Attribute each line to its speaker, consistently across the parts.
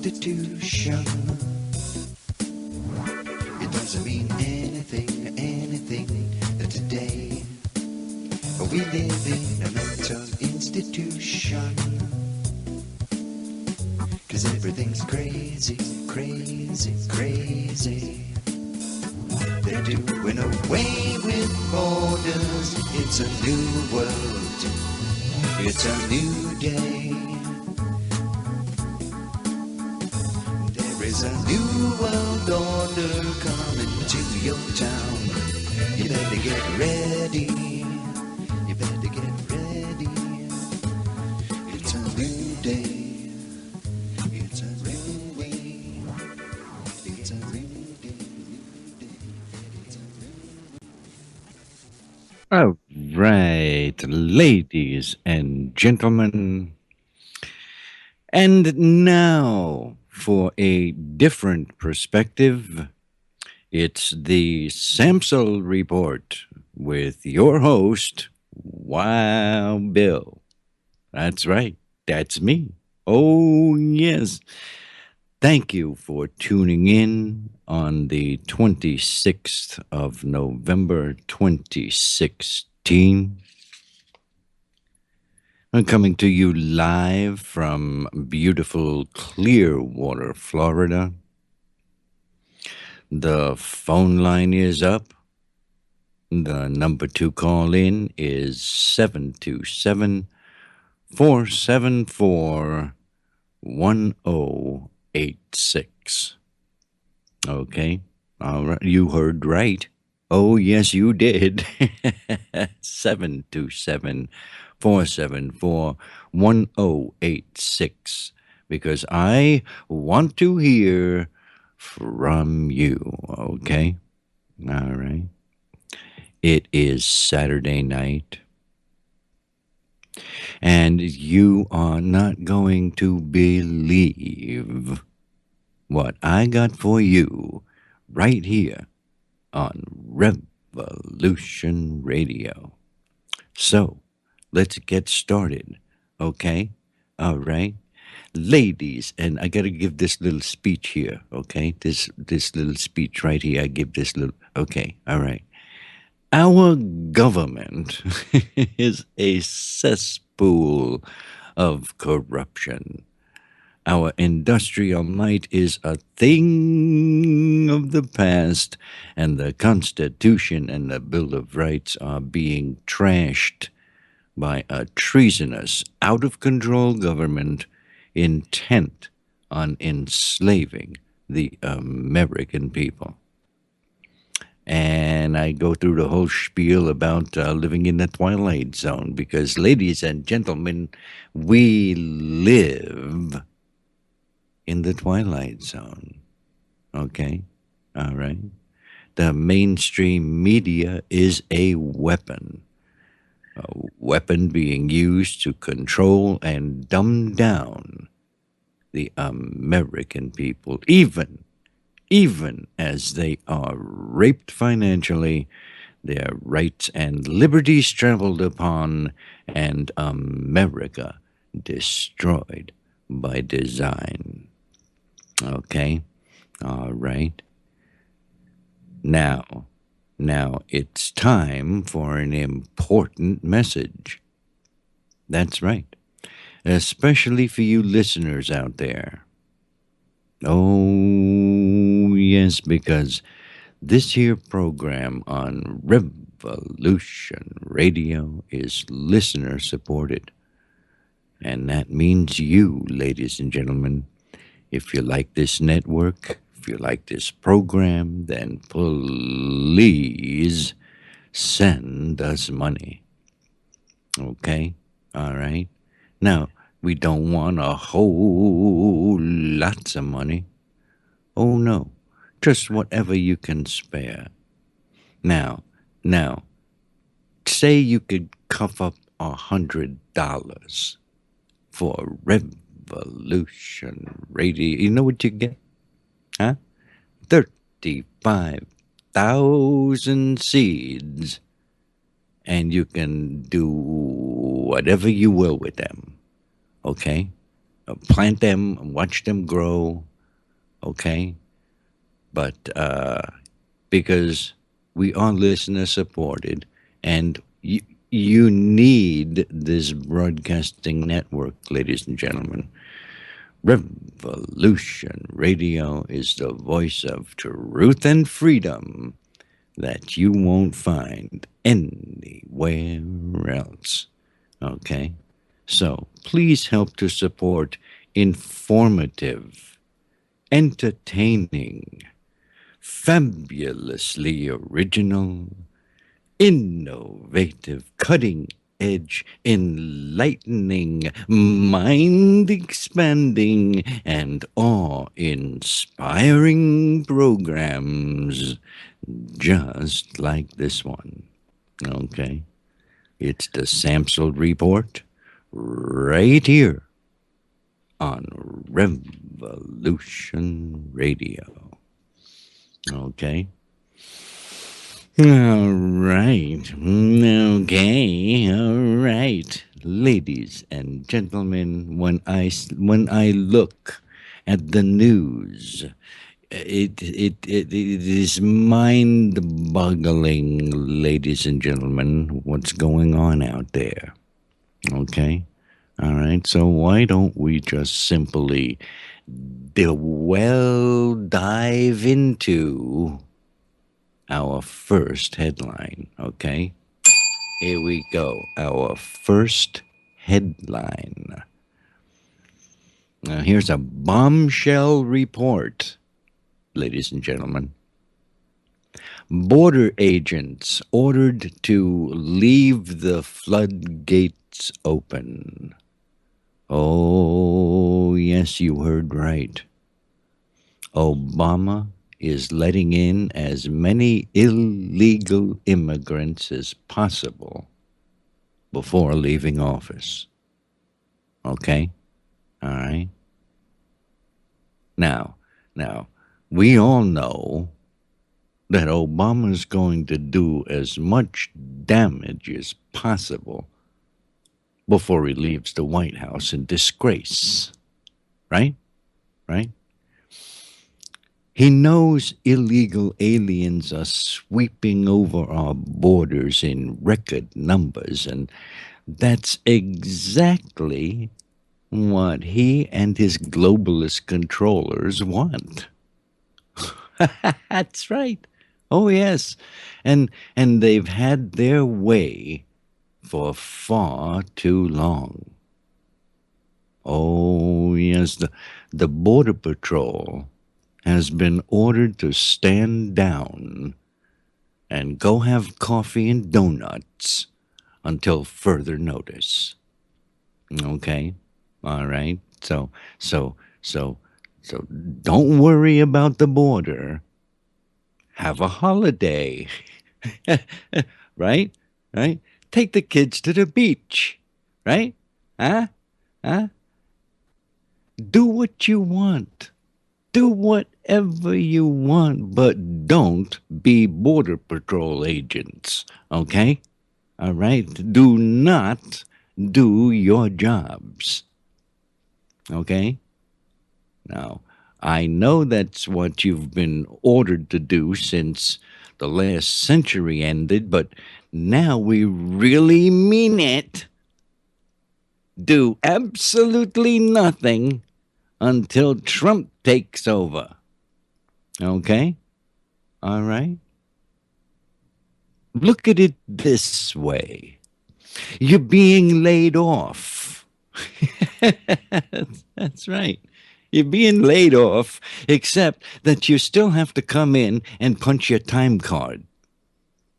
Speaker 1: institution. It doesn't mean anything today. We live in a mental institution. 'Cause everything's crazy. They're doing away with borders. It's a new world. It's a new day. There is a new world order coming to your town. You better get ready. You better get ready. It's a new day. It's a new way. It's a new day.
Speaker 2: All right, ladies and gentlemen. And now, for a different perspective, it's the Samsel Report with your host, Wow Bill. That's right, that's me. Oh, yes. Thank you for tuning in on the 26th of November 2016. I'm coming to you live from beautiful Clearwater, Florida. The phone line is up. The number to call in is 727 474 1086. Okay. All right. You heard right. Oh, yes, you did. 727 474 1086. Because I want to hear from you. Okay. All right. It is Saturday night. And you are not going to believe what I got for you right here on Revolution Radio. So, let's get started, okay? All right. Ladies, and I got to give this little speech here, okay? This little speech right here. I give this little okay. All right. Our government is a cesspool of corruption. Our industrial might is a thing of the past, and the Constitution and the Bill of Rights are being trashed by a treasonous, out of control government intent on enslaving the American people. And I go through the whole spiel about living in the twilight zone because, ladies and gentlemen, we live in the twilight zone. Okay? All right? The mainstream media is a weapon being used to control and dumb down the American people, even as they are raped financially, their rights and liberties trampled upon, and America destroyed by design. Okay? All right. Now it's time for an important message. That's right. Especially for you listeners out there. Oh, yes, because this here program on Revolution Radio is listener supported. And that means you, ladies and gentlemen. If you like this network, if you like this program, then please send us money. Okay? All right? Now, we don't want a whole lots of money. Oh, no. Just whatever you can spare. Now, say you could cough up $100 for Revolution Radio. You know what you get? Huh? 35,000 seeds. And you can do whatever you will with them. Okay? plant them, watch them grow, okay? But because we are listener supported, and you need this broadcasting network, ladies and gentlemen. Revolution Radio is the voice of truth and freedom that you won't find anywhere else. Okay? So please help to support informative, entertaining, fabulously original, innovative, cutting edge, enlightening, mind expanding, and awe inspiring programs just like this one. Okay? It's the Samsel Report right here on Revolution Radio. Okay? All right. Okay. All right. Ladies and gentlemen, when I look at the news, it is mind-boggling, ladies and gentlemen, what's going on out there. Okay? All right. So why don't we just simply dive into our first headline, okay? Here we go. Our first headline. Now, here's a bombshell report, ladies and gentlemen. Border agents ordered to leave the floodgates open. Oh, yes, you heard right. Obama is letting in as many illegal immigrants as possible before leaving office. Okay? All right? Now, we all know that Obama's going to do as much damage as possible before he leaves the White House in disgrace. Right? Right? He knows illegal aliens are sweeping over our borders in record numbers, and that's exactly what he and his globalist controllers want. That's right. Oh, yes. And they've had their way for far too long. Oh, yes, the Border Patrol has been ordered to stand down and go have coffee and donuts until further notice. Okay? All right. So don't worry about the border. Have a holiday. Right? Right? Take the kids to the beach. Right? Huh? Huh? Do what you want. Do whatever you want, but don't be Border Patrol agents, okay? All right? Do not do your jobs, okay? Now, I know that's what you've been ordered to do since the last century ended, but now we really mean it. Do absolutely nothing until Trump takes over. Okay? All right? Look at it this way. You're being laid off. That's right. You're being laid off, except that you still have to come in and punch your time card.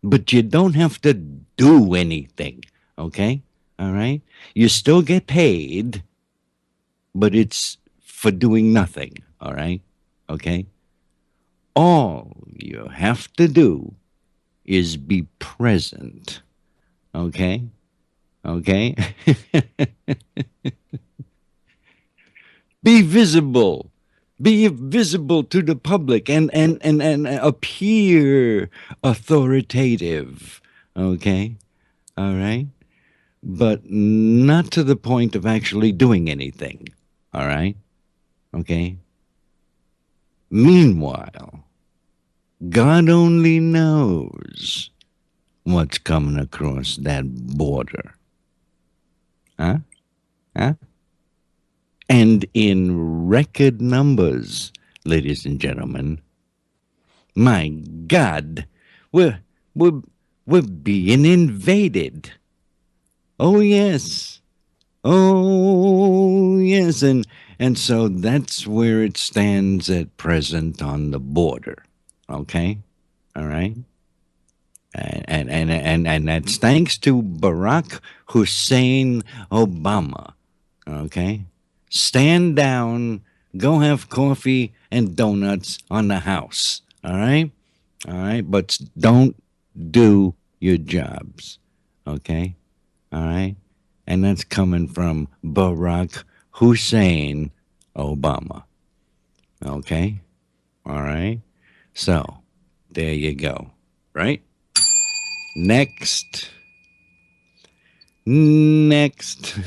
Speaker 2: But you don't have to do anything. Okay? All right? You still get paid, but it's for doing nothing, all right? Okay? All you have to do is be present, okay? Okay? Be visible. Be visible to the public and appear authoritative, okay? All right? But not to the point of actually doing anything. All right? Okay? Meanwhile, God only knows what's coming across that border. Huh? Huh? And in record numbers, ladies and gentlemen. My God, we're, we're, we're being invaded. Oh, yes. Oh, yes. And so that's where it stands at present on the border. Okay? All right? And that's thanks to Barack Hussein Obama. Okay? Stand down, go have coffee and donuts on the house. All right? All right? But don't do your jobs. Okay? All right? And that's coming from Barack Hussein Obama. Okay? All right? So, there you go. Right? Next. Next.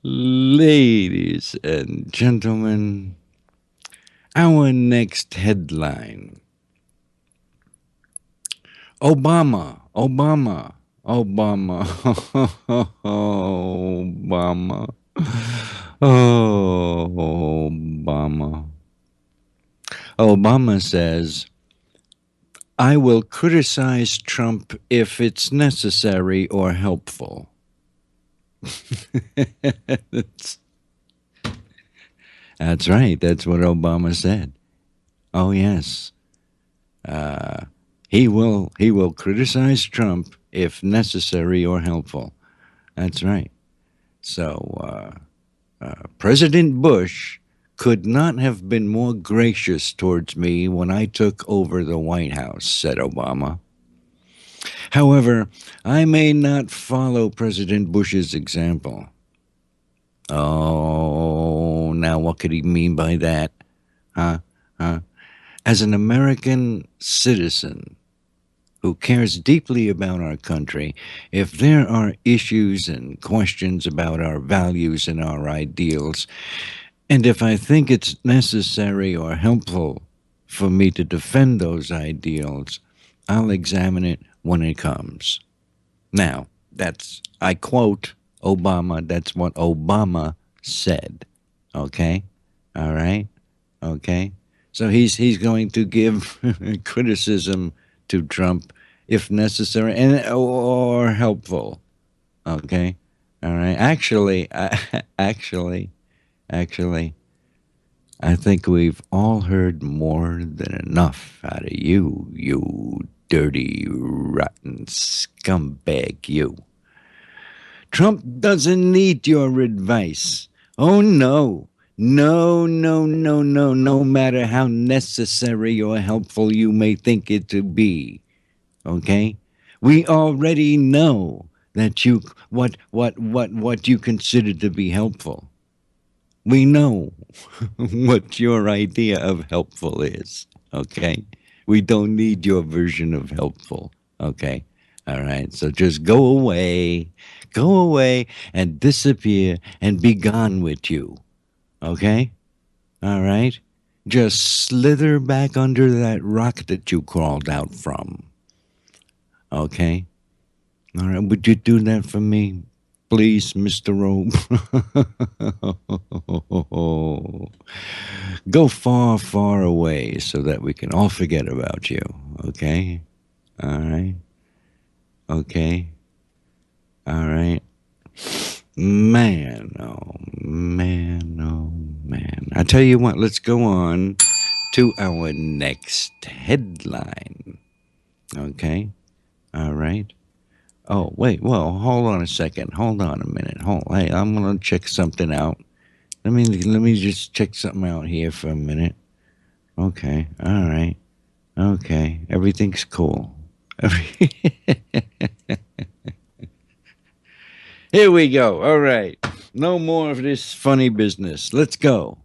Speaker 2: Ladies and gentlemen, our next headline: Obama, Obama, Obama, Obama, oh, Obama. Obama says, I will criticize Trump if it's necessary or helpful. that's, that's right. That's what Obama said. Oh, yes. He will criticize Trump if necessary or helpful. That's right. So President Bush could not have been more gracious towards me when I took over the White House, said Obama. However, I may not follow President Bush's example. Oh, now what could he mean by that? Huh? Huh? As an American citizen who cares deeply about our country, if there are issues and questions about our values and our ideals, and if I think it's necessary or helpful for me to defend those ideals, I'll examine it when it comes. Now, I quote Obama, that's what Obama said. Okay? All right? Okay? So he's going to give criticism to Trump if necessary and or helpful. Okay? All right. Actually, I think we've all heard more than enough out of you, you dirty, rotten scumbag, you. Trump doesn't need your advice. Oh, no. No, no, no, no, no matter how necessary or helpful you may think it to be. Okay? We already know that what you consider to be helpful. We know what your idea of helpful is. Okay? We don't need your version of helpful. Okay? All right. So just go away and disappear and be gone with you. Okay? All right? Just slither back under that rock that you crawled out from. Okay? All right. Would you do that for me? Please, Mr. Robe. Go far, far away so that we can all forget about you. Okay? All right? Okay? All right? Man, oh man, oh man. I tell you what, let's go on to our next headline. Okay? All right? Oh, wait, well, hold on a second. Hold on a minute. Hey, I'm going to check something out. Let me just check something out here for a minute. Okay, all right. Okay, everything's cool. Here we go. All right. No more of this funny business. Let's go.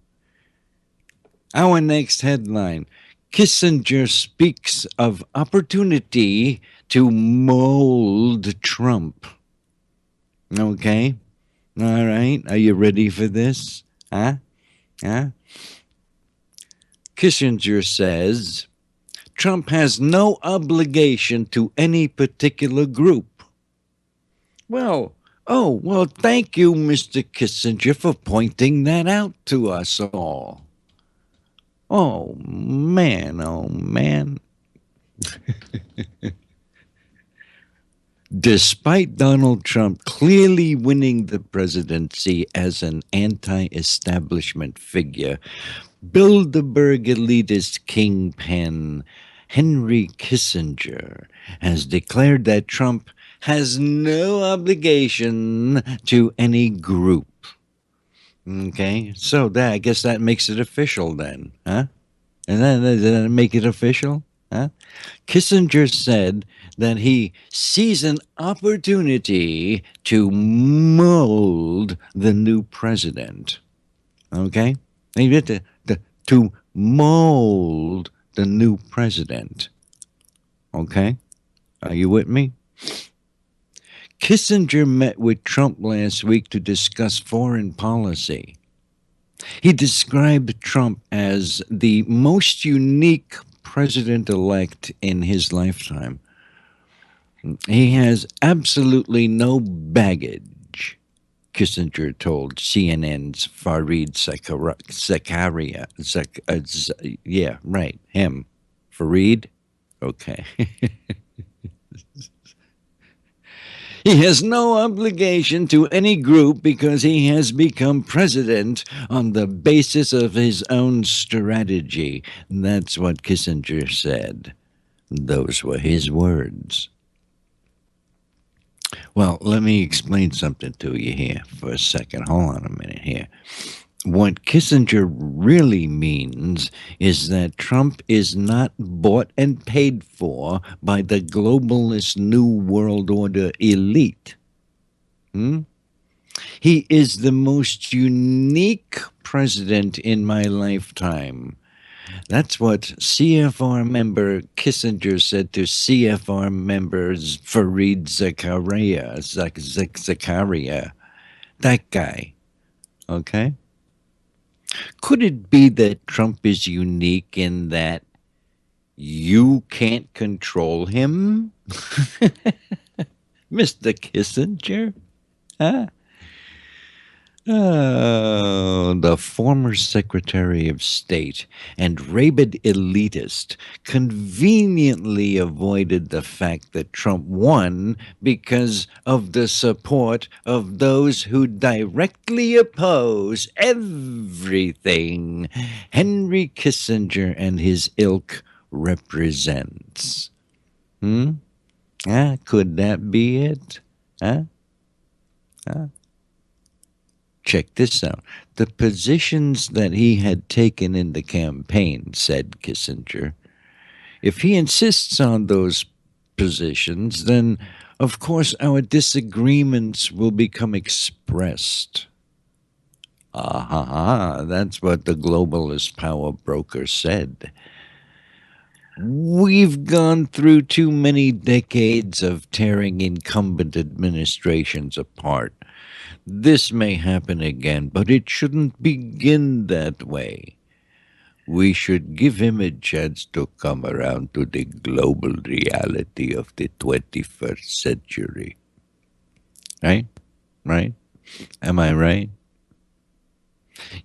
Speaker 2: Our next headline: Kissinger speaks of opportunity to mold Trump. Okay? All right. Are you ready for this? Huh? Huh? Kissinger says Trump has no obligation to any particular group. Well, well, thank you, Mr. Kissinger, for pointing that out to us all. Oh, man, oh, man. Despite Donald Trump clearly winning the presidency as an anti establishment figure, Bilderberg elitist kingpin Henry Kissinger has declared that Trump has no obligation to any group. Okay, so that I guess that makes it official then, huh? And then does that make it official? Huh? Kissinger said that he sees an opportunity to mold the new president. Okay? He did to mold the new president. Okay? Are you with me? Kissinger met with Trump last week to discuss foreign policy. He described Trump as the most unique president elect in his lifetime. He has absolutely no baggage, Kissinger told CNN's Fareed Zakaria. Yeah, right, him. Fareed? Okay. He has no obligation to any group because he has become president on the basis of his own strategy. That's what Kissinger said. Those were his words. Well, let me explain something to you here for a second. Hold on a minute here. What Kissinger really means is that Trump is not bought and paid for by the globalist New World Order elite. He is the most unique president in my lifetime. That's what CFR member Kissinger said to CFR members Fareed Zakaria. That guy. Okay? Could it be that Trump is unique in that you can't control him? Mr. Kissinger? Huh? Oh, the former Secretary of State and rabid elitist conveniently avoided the fact that Trump won because of the support of those who directly oppose everything Henry Kissinger and his ilk represents. Could that be it? Huh? Check this out. The positions that he had taken in the campaign, said Kissinger, if he insists on those positions, then of course our disagreements will become expressed. That's what the globalist power broker said. We've gone through too many decades of tearing incumbent administrations apart. This may happen again, but it shouldn't begin that way. We should give him a chance to come around to the global reality of the 21st century. Right? Right? Am I right?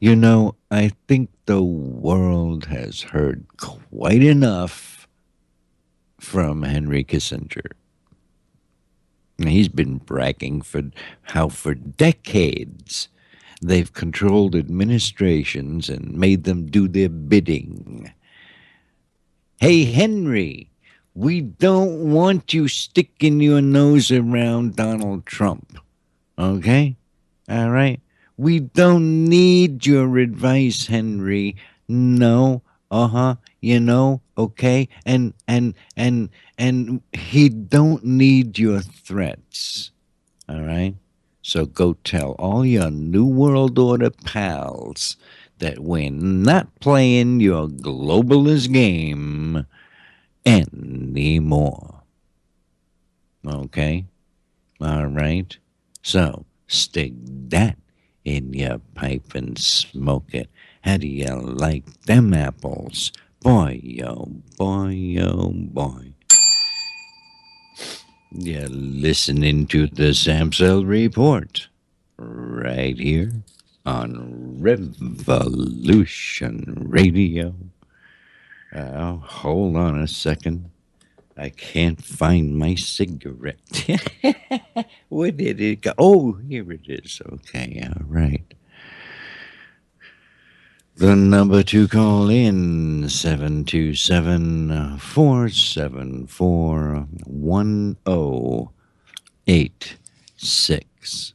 Speaker 2: You know, I think the world has heard quite enough from Henry Kissinger. He's been bragging for how for decades they've controlled administrations and made them do their bidding. Hey, Henry, we don't want you sticking your nose around Donald Trump. Okay? All right? We don't need your advice, Henry. No. Okay? And he don't need your threats. All right? So go tell all your New World Order pals that we're not playing your globalist game anymore. Okay? All right? So stick that in your pipe and smoke it. How do you like them apples? Boy, oh boy, oh boy. You're listening to the Samsel Report right here on Revolution Radio. Hold on a second. I can't find my cigarette. Where did it go? Oh, here it is. Okay, all right. The number to call in 727-474-1086.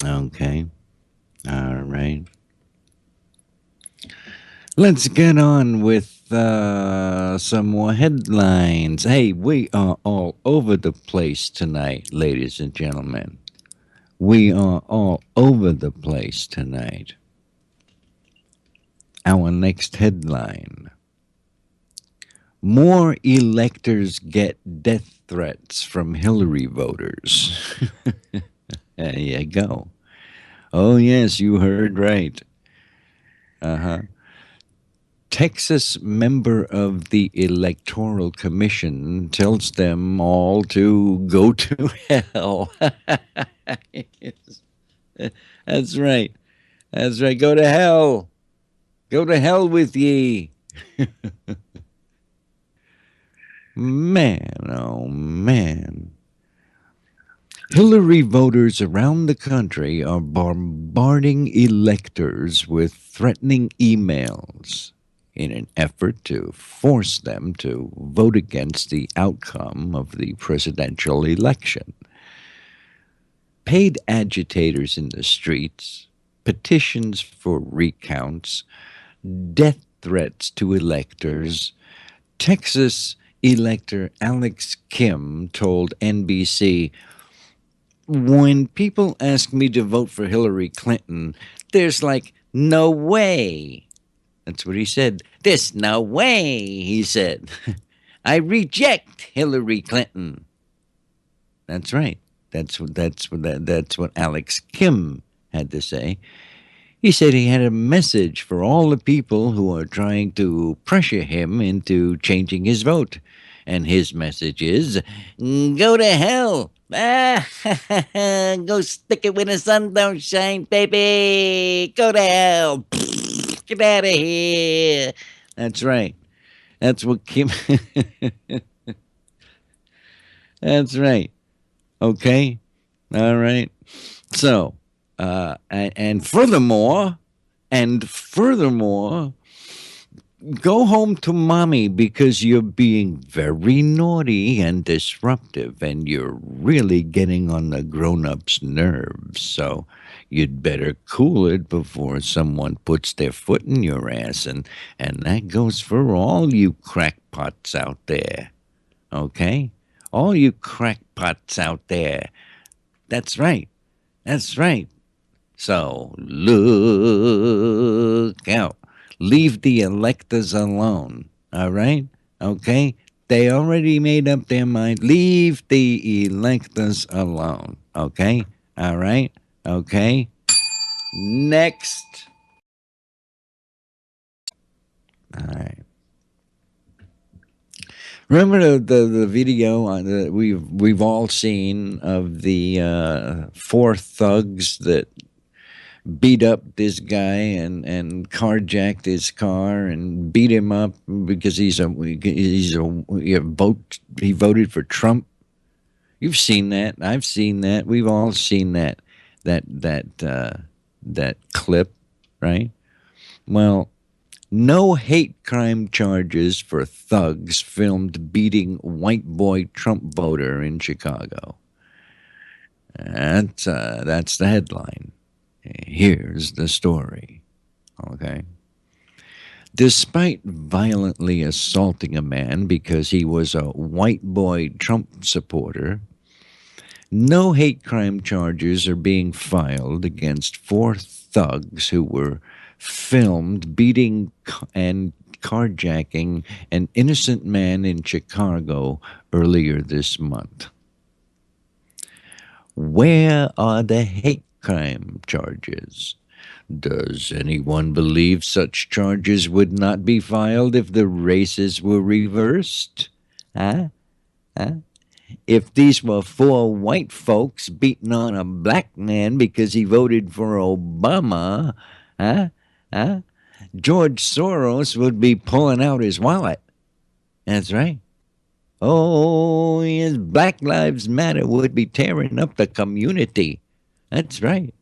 Speaker 2: Okay. All right. Let's get on with some more headlines. Hey, we are all over the place tonight, ladies and gentlemen. We are all over the place tonight. Our next headline: more electors get death threats from Hillary voters. There you go. Oh, yes, you heard right. Uh huh. Texas member of the Electoral Commission tells them all to go to hell. Yes. That's right. That's right. Go to hell. Go to hell with ye. Man, oh man. Hillary voters around the country are bombarding electors with threatening emails in an effort to force them to vote against the outcome of the presidential election. Paid agitators in the streets, petitions for recounts, death threats to electors. Texas elector Alex Kim told NBC, "When people ask me to vote for Hillary Clinton, there's like no way." That's what he said. "There's no way," he said. "I reject Hillary Clinton." That's right. That's what Alex Kim had to say. He said he had a message for all the people who are trying to pressure him into changing his vote. And his message is, go to hell. Ah, go stick it when the sun don't shine, baby. Go to hell. Get out of here. That's right. That's what Kim. That's right. Okay. All right. So, and furthermore, go home to mommy because you're being very naughty and disruptive and you're really getting on the grown-ups' nerves. So you'd better cool it before someone puts their foot in your ass. And that goes for all you crackpots out there. Okay? All you crackpots out there. That's right. That's right. So look out. Leave the electors alone. All right? Okay? They already made up their mind. Leave the electors alone. Okay? All right? Okay? Next. All right. Remember the video that we've all seen of the four thugs that beat up this guy and carjacked his car and beat him up because he voted for Trump. You've seen that. I've seen that. We've all seen that clip, right? Well, no hate crime charges for thugs filmed beating white boy Trump voter in Chicago. That's the headline. Here's the story. Okay. Despite violently assaulting a man because he was a white boy Trump supporter, no hate crime charges are being filed against four thugs who were filmed beating and carjacking an innocent man in Chicago earlier this month. Where are the hate crime charges? Does anyone believe such charges would not be filed if the races were reversed? Huh? Huh? If these were four white folks beating on a black man because he voted for Obama, huh? Huh? George Soros would be pulling out his wallet. That's right. Oh, yes, Black Lives Matter would be tearing up the community. That's right.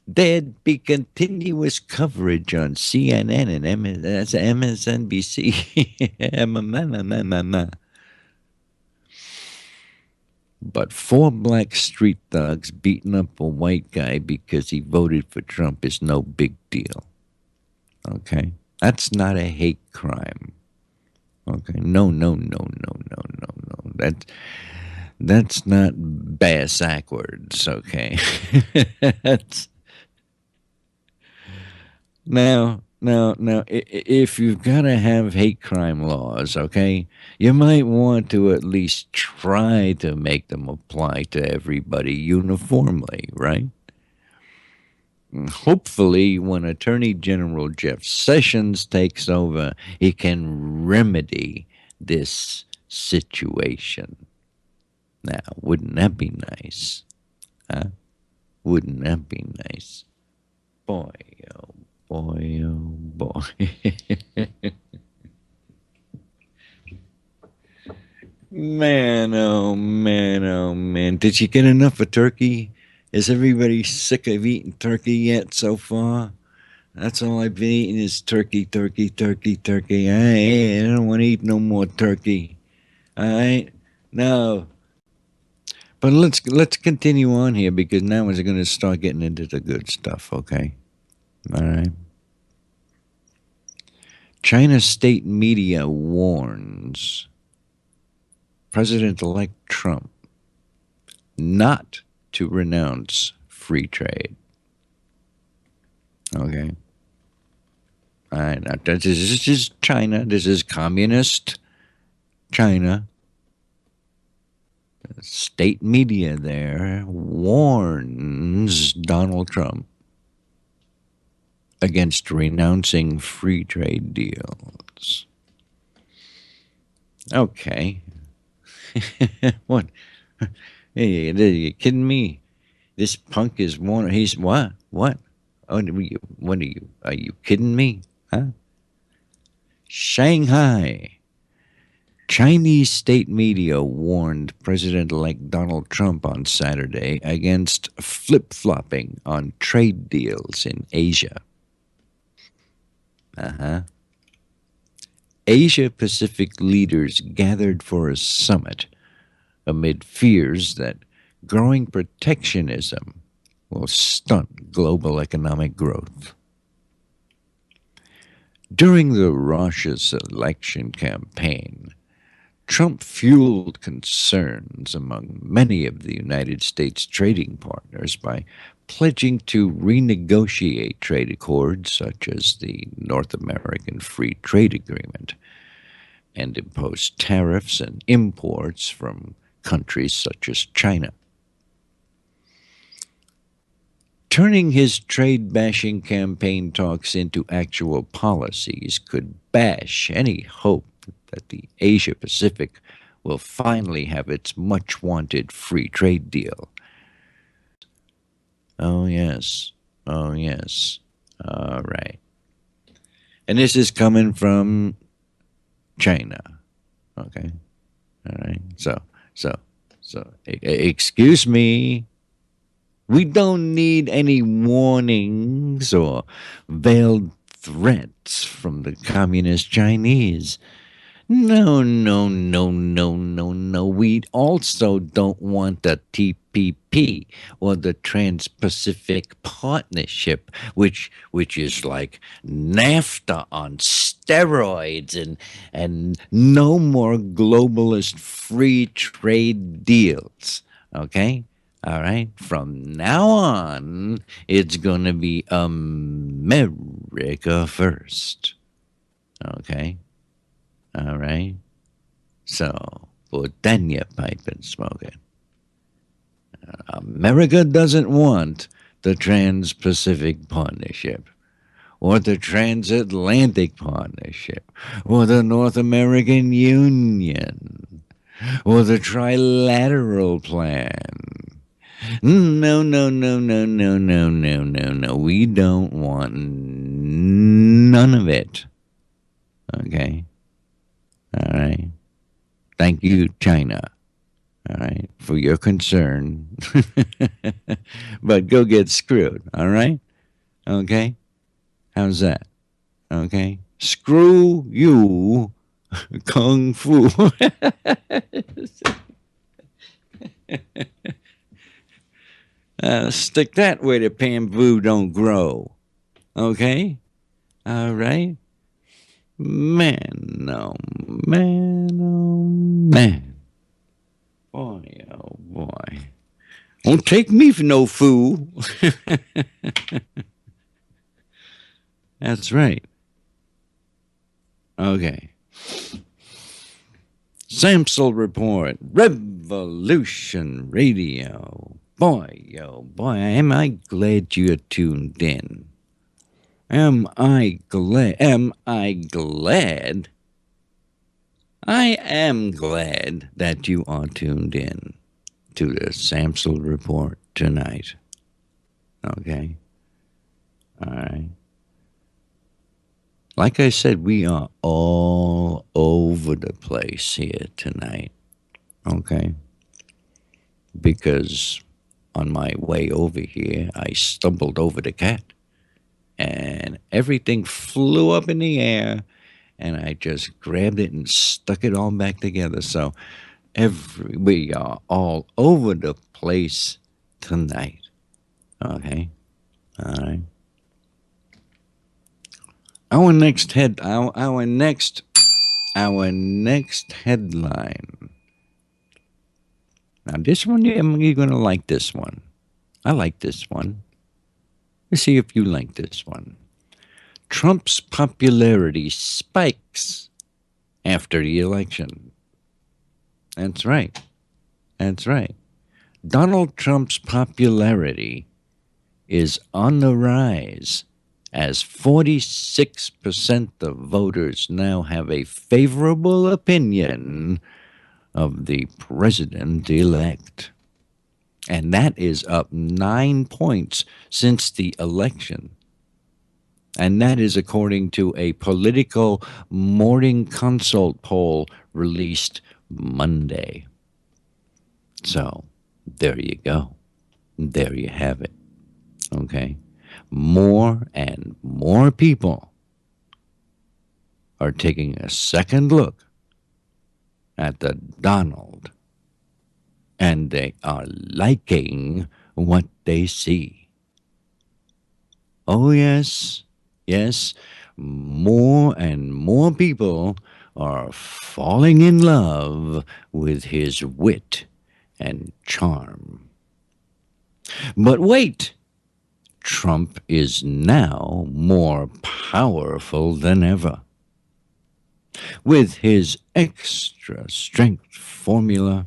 Speaker 2: There'd be continuous coverage on CNN and MSNBC. But four black street thugs beating up a white guy because he voted for Trump is no big deal. Okay? That's not a hate crime. Okay? No, no, no, no, no, no, no. That's not bass backwards, okay? That's, now, if you've got to have hate crime laws, okay, you might want to at least try to make them apply to everybody uniformly, right? Hopefully, when Attorney General Jeff Sessions takes over, he can remedy this situation. Now, wouldn't that be nice? Huh? Wouldn't that be nice? Boy, oh boy, oh boy. Man, oh man, oh man. Did you get enough of turkey? Is everybody sick of eating turkey yet so far? That's all I've been eating is turkey, turkey, turkey, turkey. I don't want to eat no more turkey. All right? No. But let's continue on here because now we're going to start getting into the good stuff, okay? All right. China's state media warns President-elect Trump not to renounce free trade. Okay. All right. Now, this is China. This is communist China. State media there warns Donald Trump against renouncing free trade deals. Okay. What? Hey, are you kidding me? This punk is one. He's what? What? Oh, what are you? Are you kidding me? Huh? Shanghai. Chinese state media warned President-elect Donald Trump on Saturday against flip-flopping on trade deals in Asia. Asia-Pacific leaders gathered for a summit amid fears that growing protectionism will stunt global economic growth. During the Russia's election campaign, Trump fueled concerns among many of the United States trading partners by pledging to renegotiate trade accords such as the North American Free Trade Agreement and impose tariffs and imports from countries such as China. Turning his trade-bashing campaign talks into actual policies could bash any hope that the Asia-Pacific will finally have its much-wanted free trade deal. Oh, yes. Oh, yes. All right. And this is coming from China. Okay. All right. So, excuse me. We don't need any warnings or veiled threats from the communist Chinese. No, no, no, no, no, no. We also don't want the TPP or the Trans-Pacific Partnership, which is like NAFTA on steroids and no more globalist free trade deals. Okay? All right. From now on, it's going to be America first. Okay. All right. So, put down your pipe and smoke it. America doesn't want the Trans-Pacific Partnership, or the Transatlantic Partnership, or the North American Union, or the Trilateral Plan. No, no, no, no, no, no, no, no, no. We don't want none of it. Okay? All right? Thank you, China. All right? For your concern. But go get screwed. All right? Okay? How's that? Okay? Screw you, Kung Fu. Stick that where the bamboo don't grow. Okay? All right? Man, oh man, oh man. Boy, oh boy. Don't take me for no fool. That's right. Okay. Samsel Report, Revolution Radio. Boy, oh boy, am I glad you're tuned in. Am I glad? I am glad that you are tuned in to the Samsel Report tonight. Okay? All right. Like I said, we are all over the place here tonight. Okay? Because on my way over here, I stumbled over the cat. And everything flew up in the air, and I just grabbed it and stuck it all back together. So we are all over the place tonight. Okay? All right. Our next headline. Now this one, you're gonna like this one. I like this one. Let's see if you like this one. Trump's popularity spikes after the election. That's right. That's right. Donald Trump's popularity is on the rise, as 46% of voters now have a favorable opinion of the president-elect. And that is up 9 points since the election. And that is according to a political morning consult poll released Monday. So, there you go. There you have it. Okay? More and more people are taking a second look at the Donald, and they are liking what they see. Oh, yes, yes, more and more people are falling in love with his wit and charm. But wait, Trump is now more powerful than ever. With his extra strength formula,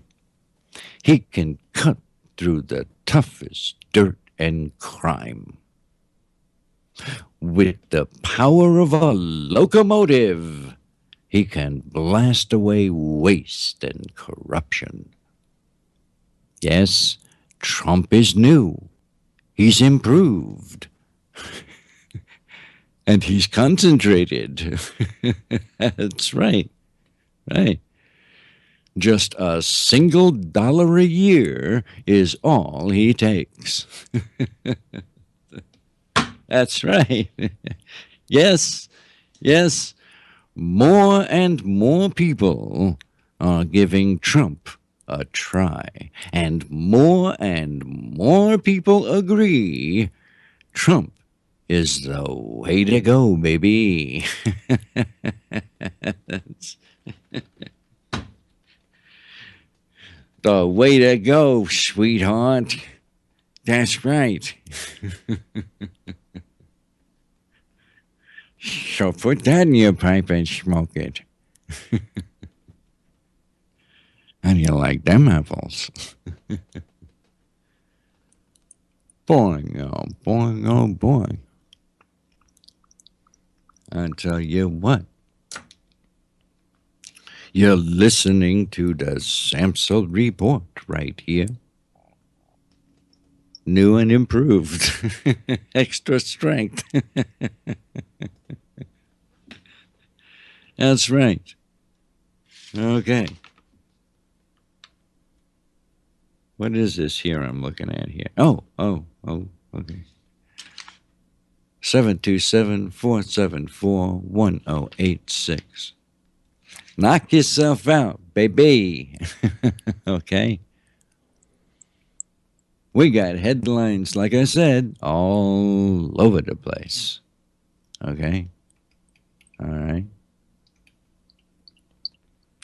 Speaker 2: he can cut through the toughest dirt and crime. With the power of a locomotive, he can blast away waste and corruption. Yes, Trump is new. He's improved. And he's concentrated. That's right. Right. Just a single $1 a year is all he takes. That's right. Yes, yes. More and more people are giving Trump a try. And more people agree Trump is the way to go, baby. That's the way to go, sweetheart. That's right. So put that in your pipe and smoke it. How do you like them apples? Boy, oh boy, oh boy. I tell you what, you're listening to the Samsel Report right here. New and improved. Extra strength. That's right. Okay. What is this here I'm looking at here? Oh, okay. 727-474-1086. Knock yourself out, baby. Okay. We got headlines, like I said, all over the place. Okay. All right.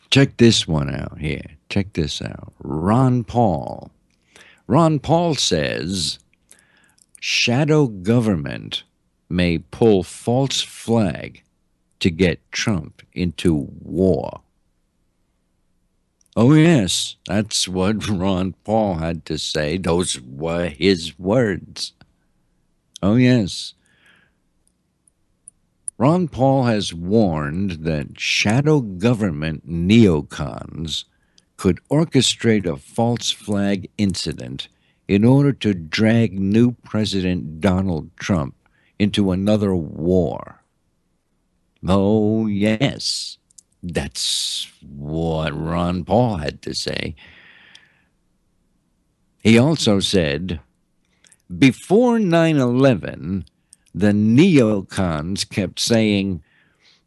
Speaker 2: Check this one out here. Check this out. Ron Paul. Ron Paul says shadow government may pull false flag to get Trump into war. Oh, yes, that's what Ron Paul had to say. Those were his words. Oh, yes. Ron Paul has warned that shadow government neocons could orchestrate a false flag incident in order to drag new President Donald Trump into another war. Oh, yes, that's what Ron Paul had to say. He also said, before 9/11, the neocons kept saying,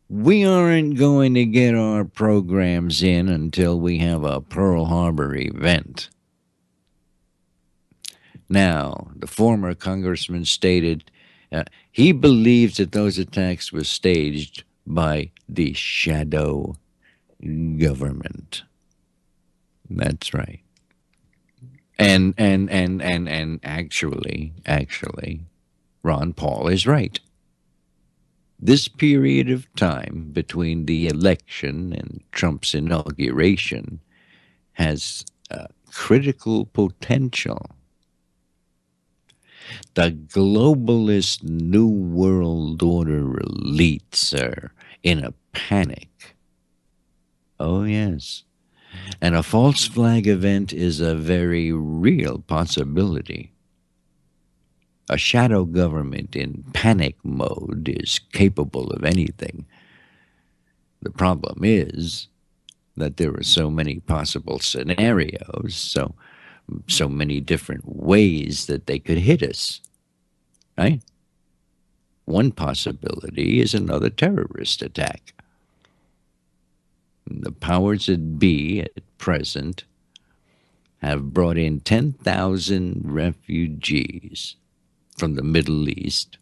Speaker 2: we aren't going to get our programs in until we have a Pearl Harbor event. Now, the former congressman stated he believes that those attacks were staged by the shadow government. That's right. And actually, Ron Paul is right. This period of time between the election and Trump's inauguration has critical potential. The globalist New World Order elites are in a panic. Oh, yes. And a false flag event is a very real possibility. A shadow government in panic mode is capable of anything. The problem is that there are so many possible scenarios, so many different ways that they could hit us, right? One possibility is another terrorist attack. The powers that be at present have brought in 10,000 refugees from the Middle East,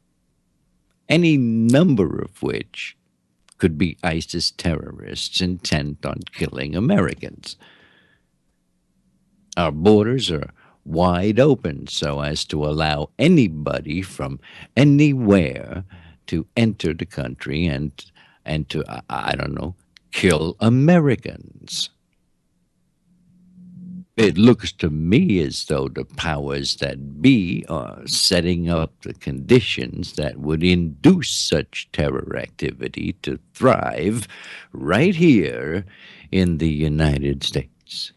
Speaker 2: any number of which could be ISIS terrorists intent on killing Americans. Our borders are wide open so as to allow anybody from anywhere to enter the country and to, I don't know, kill Americans. It looks to me as though the powers that be are setting up the conditions that would induce such terror activity to thrive right here in the United States.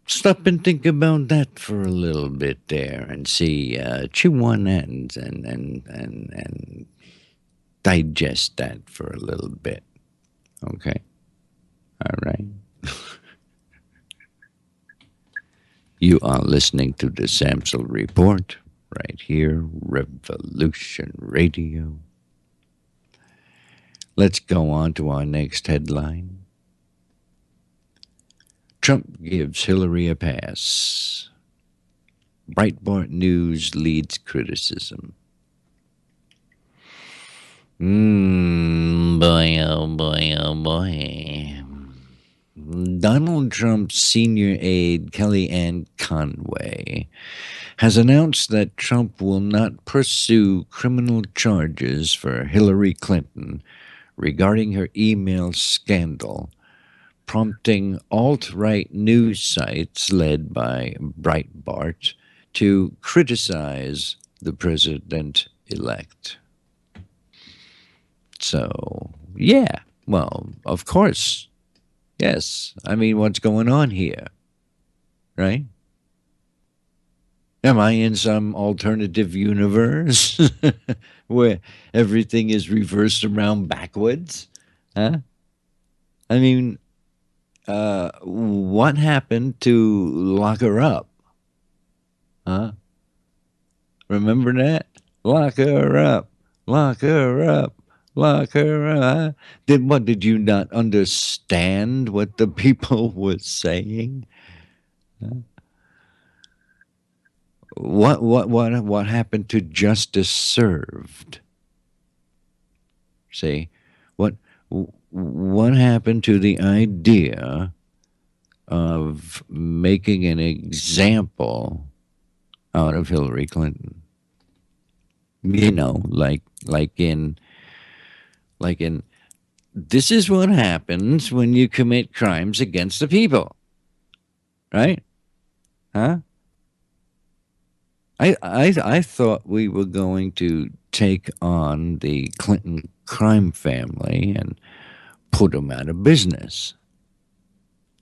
Speaker 2: Stop and think about that for a little bit there and see, chew on that and digest that for a little bit. Okay? All right. You are listening to the Samsel Report right here, Revolution Radio. Let's go on to our next headline. Trump gives Hillary a pass. Breitbart News leads criticism. Boy, oh boy, oh boy. Donald Trump's senior aide, Kellyanne Conway, has announced that Trump will not pursue criminal charges for Hillary Clinton regarding her email scandal prompting alt-right news sites led by Breitbart to criticize the president-elect. So, yeah, well, of course, yes. I mean, what's going on here, right? Am I in some alternative universe where everything is reversed around backwards? Huh? I mean, what happened to lock her up? Huh? Remember that? Lock her up. Lock her up. Lock her up. Did you not understand what the people were saying? Huh? What happened to justice served? See, what what happened to the idea of making an example out of Hillary Clinton? You know, like in this is what happens when you commit crimes against the people, right? Huh? I thought we were going to take on the Clinton crime family and put them out of business.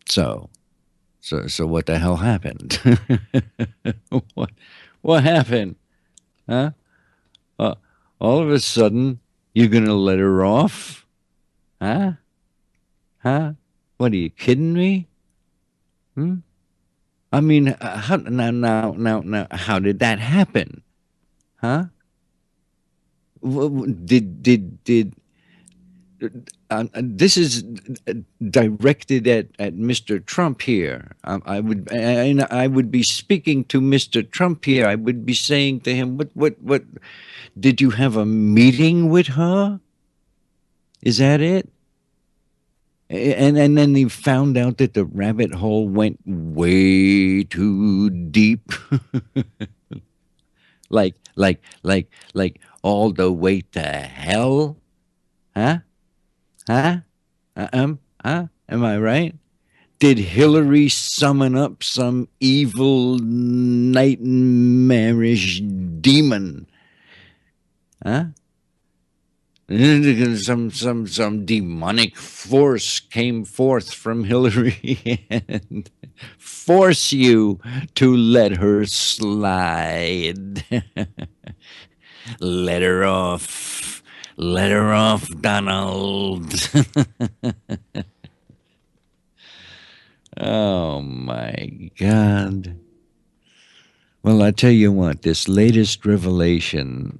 Speaker 2: So what the hell happened? what what happened? Huh? Uh, all of a sudden, you're gonna let her off? Huh? Huh? What are you kidding me? Hmm? I mean, now, how did that happen? Huh? Did this is directed at Mr. Trump here. I would be speaking to Mr. Trump here. I would be saying to him, what did you have a meeting with her? Is that it? And then they found out that the rabbit hole went way too deep, like all the way to hell, huh? Huh? Am I right? Did Hillary summon up some evil, nightmarish demon? Huh? Some demonic force came forth from Hillary and force you to let her slide. Let her off. Let her off, Donald. Oh my God. Well, I tell you what, this latest revelation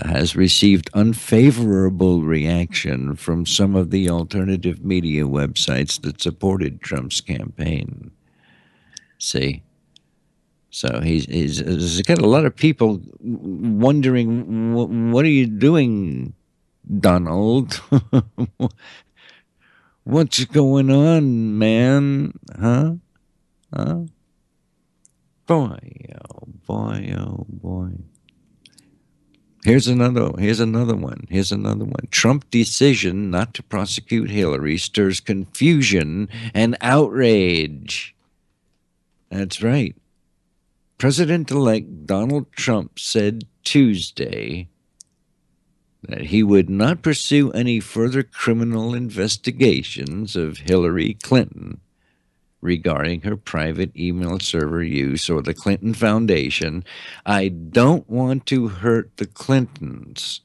Speaker 2: has received unfavorable reaction from some of the alternative media websites that supported Trump's campaign. See? So he's got a lot of people wondering, what are you doing, Donald? What's going on, man? Huh? Huh? Boy, oh boy, oh boy. Here's another one. Here's another one. Trump decision not to prosecute Hillary stirs confusion and outrage. That's right. President-elect Donald Trump said Tuesday that he would not pursue any further criminal investigations of Hillary Clinton regarding her private email server use or the Clinton Foundation. I don't want to hurt the Clintons.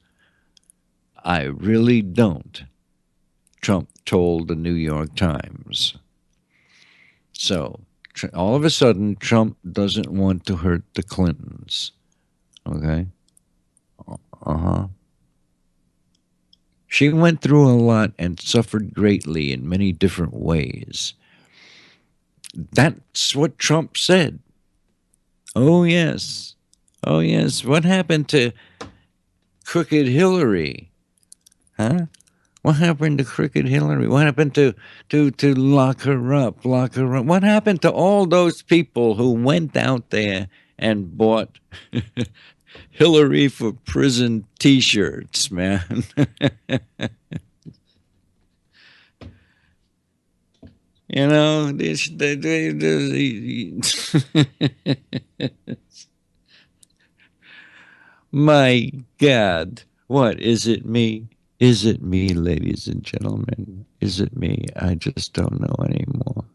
Speaker 2: I really don't, Trump told the New York Times. So, all of a sudden, Trump doesn't want to hurt the Clintons. Okay? Uh-huh. She went through a lot and suffered greatly in many different ways. That's what Trump said. Oh, yes. Oh, yes. What happened to crooked Hillary? Huh? What happened to crooked Hillary? What happened to lock her up, lock her up? What happened to all those people who went out there and bought Hillary for prison T-shirts, man? You know, my God, what is it me? Is it me, ladies and gentlemen? Is it me? I just don't know anymore.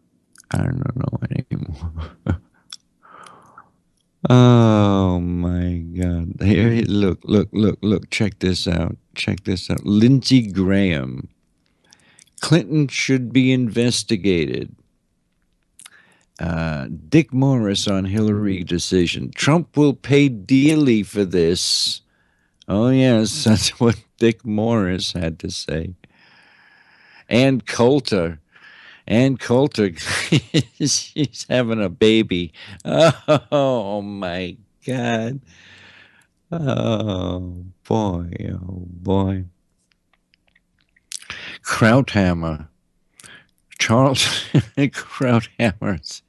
Speaker 2: I don't know anymore. Oh my God! Here, look, look, look, look! Check this out! Check this out! Lindsey Graham. Clinton should be investigated. Dick Morris on Hillary decision. Trump will pay dearly for this. Oh, yes, that's what Dick Morris had to say. And Coulter. And Coulter, she's having a baby. Oh, my God. Oh, boy. Oh, boy. Krauthammer. Charles Krauthammer.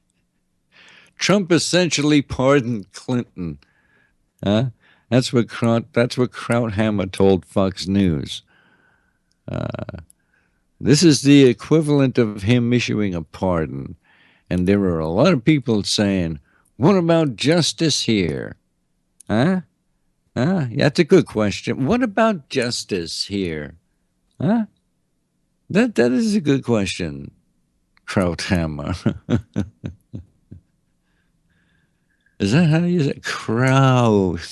Speaker 2: Trump essentially pardoned Clinton. Huh? That's what Krauthammer told Fox News. This is the equivalent of him issuing a pardon. And there are a lot of people saying, what about justice here? Huh? Huh? That's a good question. What about justice here? Huh? That is a good question, Krauthammer. Is that how you say it? Krauthammer.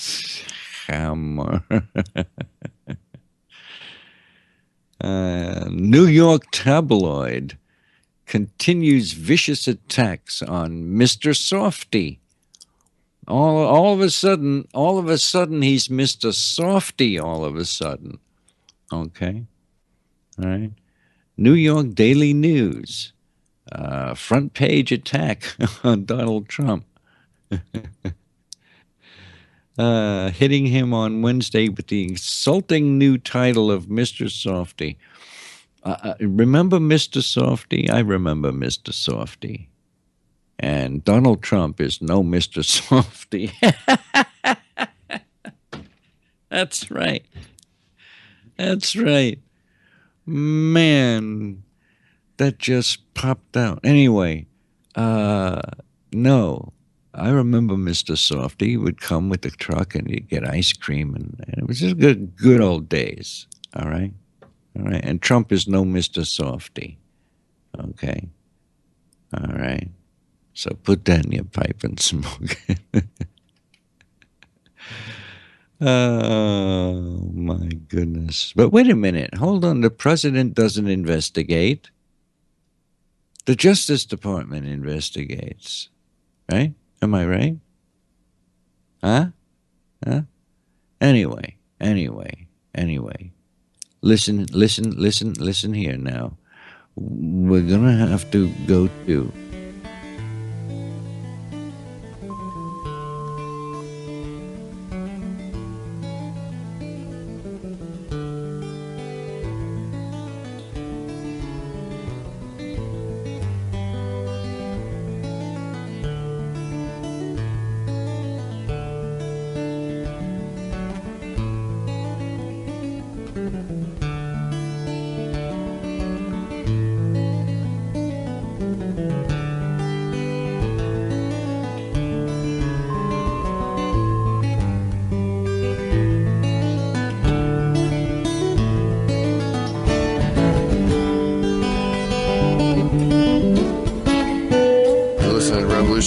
Speaker 2: New York tabloid continues vicious attacks on Mr. Softy. All of a sudden, he's Mr. Softy. All of a sudden, okay, all right. New York Daily News, front page attack on Donald Trump, hitting him on Wednesday with the insulting new title of Mr. Softy. Remember Mr. Softy? I remember Mr. Softy. And Donald Trump is no Mr. Softy. That's right. That's right. Man, that just popped out. Anyway, no. I remember Mr. Softy. He would come with the truck and he'd get ice cream, and it was just good old days. All right? All right. And Trump is no Mr. Softy. Okay? All right. So put that in your pipe and smoke it. Oh, my goodness. But wait a minute. Hold on. The president doesn't investigate. The Justice Department investigates. Right? Am I right? Huh? Huh? Anyway. Listen here now. We're going to have to go to...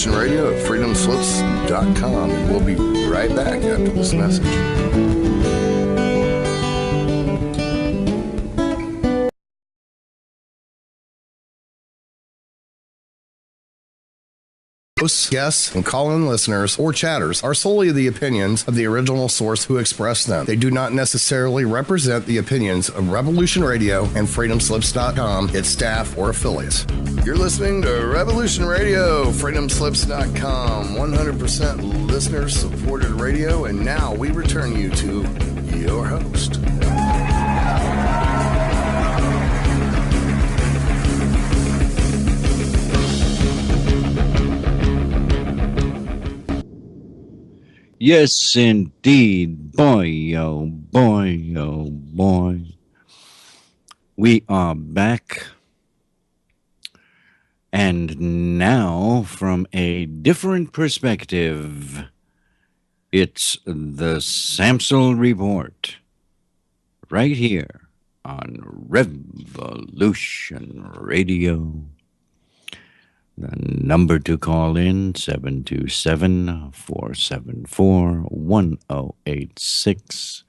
Speaker 3: Radio at freedomslips.com. And we'll be right back after this message. Hosts, guests, and call-in listeners or chatters are solely the opinions of the original source who expressed them. They do not necessarily represent the opinions of Revolution Radio and freedomslips.com, its staff, or affiliates. You're listening to Revolution Radio, freedomslips.com, 100% listener-supported radio, and now we return you to your host.
Speaker 2: Yes, indeed. Boy, oh boy, oh boy. We are back. And now, from a different perspective, it's the Samsel Report, right here on Revolution Radio. The number to call in, 727-474-1086.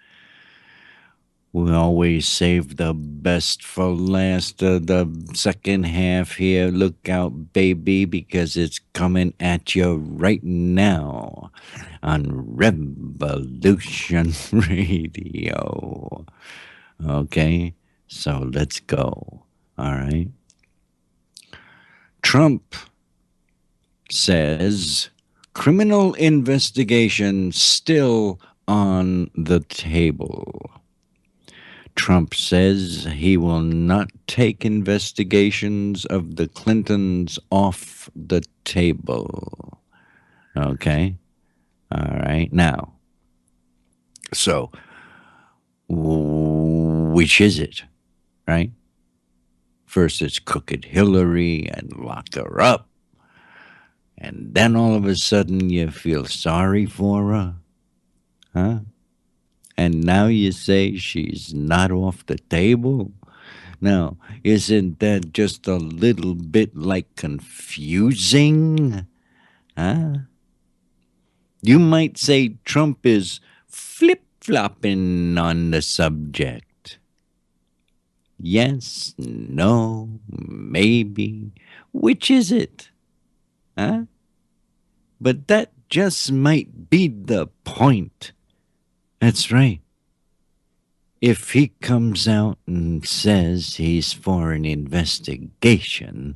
Speaker 2: We always save the best for last. The second half here, look out, baby, because it's coming at you right now on Revolution Radio. Okay, so let's go. All right. Trump says criminal investigation still on the table. Trump says he will not take investigations of the Clintons off the table. Okay? All right. Now, so, which is it? Right? First, it's crooked Hillary and lock her up. And then all of a sudden, you feel sorry for her. Huh? And now you say she's not off the table? Now, isn't that just a little bit like confusing? Huh? You might say Trump is flip-flopping on the subject. Yes, no, maybe. Which is it? Huh? But that just might be the point. That's right. If he comes out and says he's for an investigation,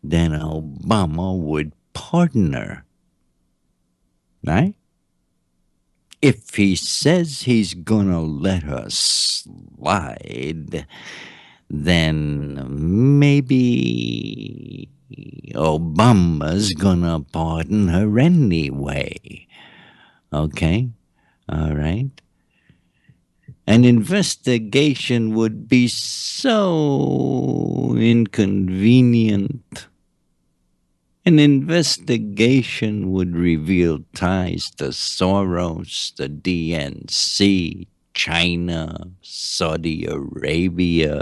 Speaker 2: then Obama would pardon her. Right? If he says he's gonna let her slide, then maybe Obama's gonna pardon her anyway. Okay? All right? An investigation would be so inconvenient. An investigation would reveal ties to Soros, the DNC, China, Saudi Arabia,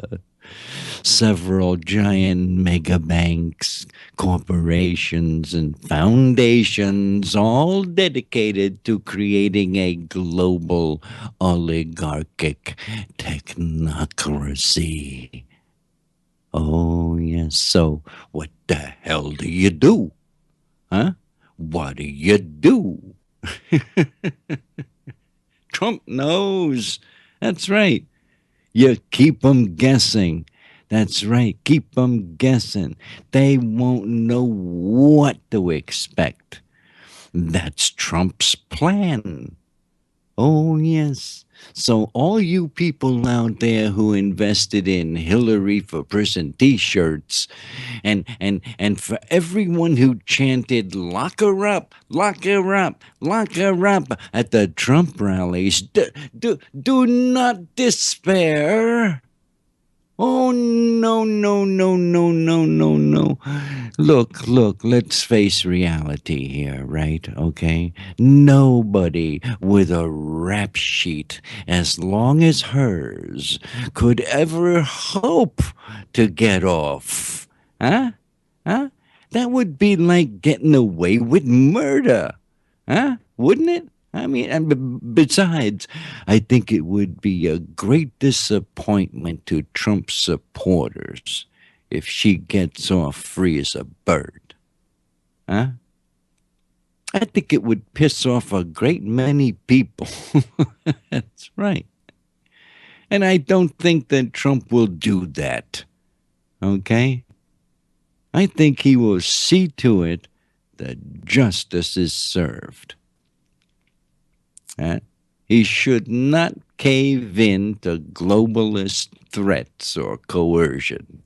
Speaker 2: several giant mega banks, corporations, and foundations, all dedicated to creating a global oligarchic technocracy. Oh, yes. So, what the hell do you do? Huh? What do you do? Trump knows. That's right. You keep them guessing. That's right. Keep them guessing. They won't know what to expect. That's Trump's plan. Oh, yes. So all you people out there who invested in Hillary for Prison t-shirts and for everyone who chanted lock her up, lock her up, lock her up at the Trump rallies, do not despair. Oh, no, no, no, no, no, no, no. Look, let's face reality here, right? Okay? Nobody with a rap sheet as long as hers could ever hope to get off. Huh? Huh? That would be like getting away with murder. Huh? Wouldn't it? I mean, and besides, I think it would be a great disappointment to Trump supporters if she gets off free as a bird. Huh? I think it would piss off a great many people. That's right. And I don't think that Trump will do that. Okay? I think he will see to it that justice is served. He should not cave in to globalist threats or coercion.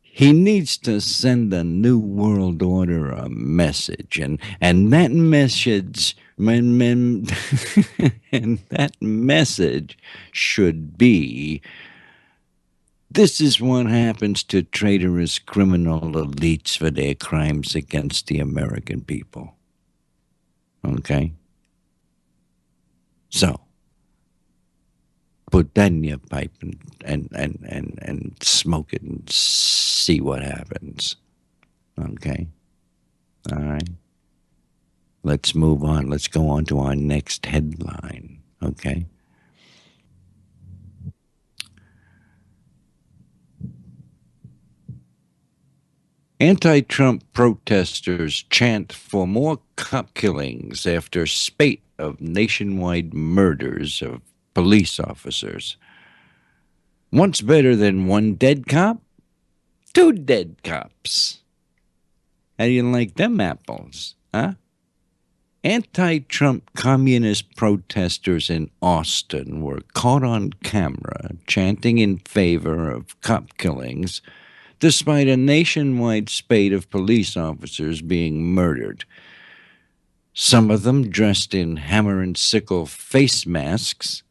Speaker 2: He needs to send a new world order a message, and that message, and that message should be This is what happens to traitorous criminal elites for their crimes against the American people. Okay? So, put that in your pipe and smoke it and see what happens. Okay? All right? Let's move on. Let's go on to our next headline. Okay? Anti-Trump protesters chant for more cop killings after spate of nationwide murders of police officers. What's better than one dead cop? Two dead cops. How do you like them apples, huh? Anti-Trump communist protesters in Austin were caught on camera chanting in favor of cop killings despite a nationwide spate of police officers being murdered. Some of them dressed in hammer and sickle face masks.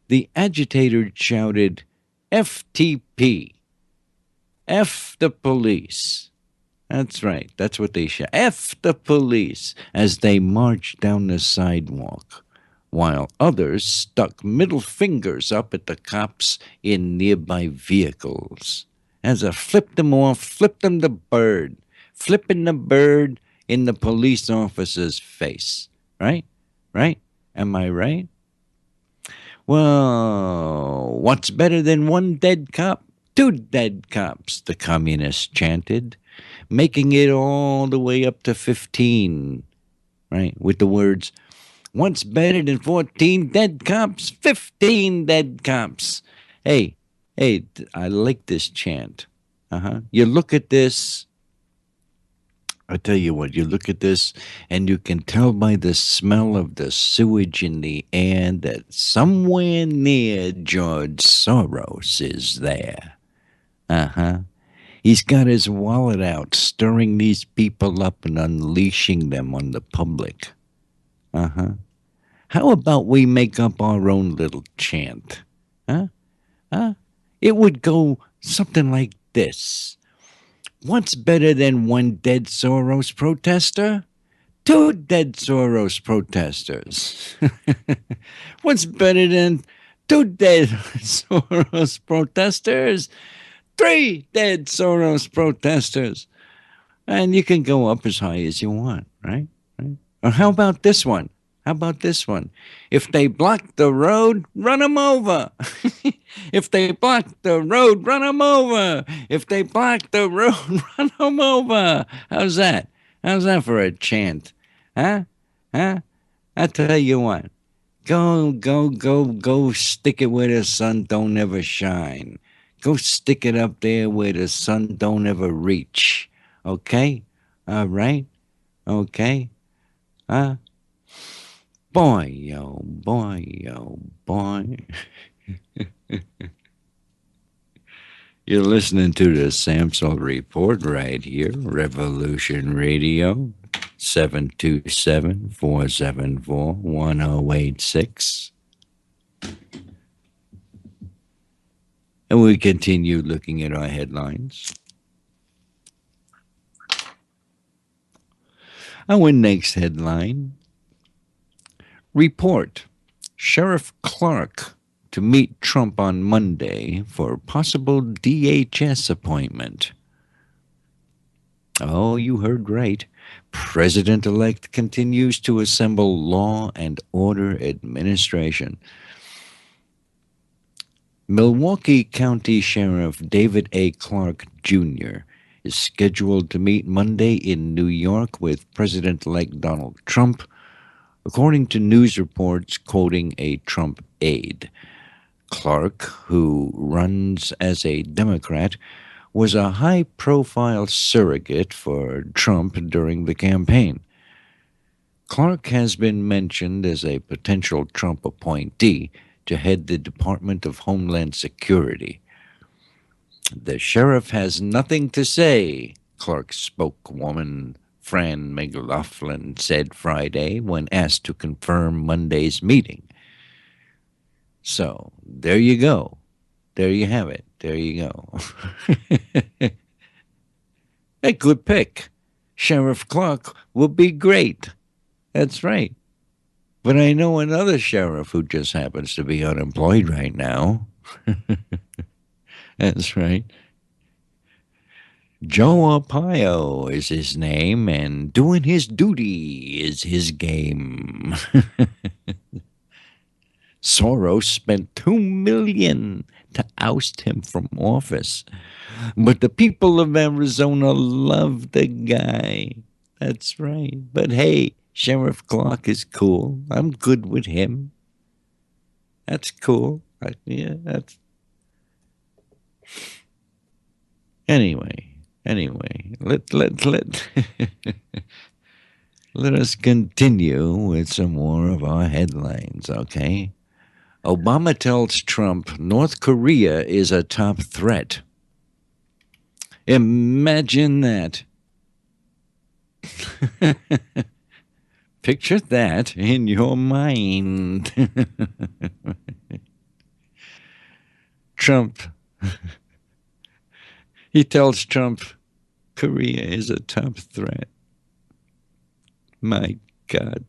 Speaker 2: The agitator shouted, FTP, F the police. That's right, that's what they shout. F the police, as they marched down the sidewalk, while others stuck middle fingers up at the cops in nearby vehicles. As a flip them off, flip them the bird, flipping the bird in the police officer's face. Right? Right? Am I right? Well, what's better than one dead cop? Two dead cops, the communists chanted, making it all the way up to 15, right? With the words, what's better than 14 dead cops? 15 dead cops. Hey, I like this chant. You look at this, I tell you what, you look at this and you can tell by the smell of the sewage in the air that somewhere near George Soros is there. He's got his wallet out, stirring these people up and unleashing them on the public. How about we make up our own little chant? It would go something like this. What's better than one dead Soros protester? Two dead Soros protesters. What's better than two dead Soros protesters? Three dead Soros protesters. And you can go up as high as you want, right? Or how about this one? If they block the road, run them over. If they block the road, run them over. If they block the road, run them over. How's that? How's that for a chant? Huh? I tell you what. Go stick it where the sun don't ever shine. Go stick it up there where the sun don't ever reach. Okay? All right? Okay? Boy, oh boy. You're listening to the Samsel Report right here, Revolution Radio, 727-474-1086. And we continue looking at our headlines. Our next headline, Report, Sheriff Clark to meet Trump on Monday for possible DHS appointment. Oh, you heard right. President-elect continues to assemble law and order administration. Milwaukee County Sheriff David A. Clark, Jr. is scheduled to meet Monday in New York with President-elect Donald Trump, according to news reports quoting a Trump aide. Clark, who runs as a Democrat, was a high-profile surrogate for Trump during the campaign. Clark has been mentioned as a potential Trump appointee to head the Department of Homeland Security. The sheriff has nothing to say, Clark's spokeswoman Fran McLaughlin said Friday when asked to confirm Monday's meeting. So, there you go. there you have it. There you go. A good pick. Sheriff Clark will be great. That's right. But I know another sheriff who just happens to be unemployed right now. That's right. Joe Arpaio is his name, and doing his duty is his game. Soros spent $2 million to oust him from office. But the people of Arizona love the guy. That's right. But hey, Sheriff Clark is cool. I'm good with him. That's cool. Yeah, that's... Anyway, let let us continue with some more of our headlines, okay? Obama tells Trump North Korea is a top threat. Imagine that. Picture that in your mind. Trump. He tells Trump Korea is a top threat. My God.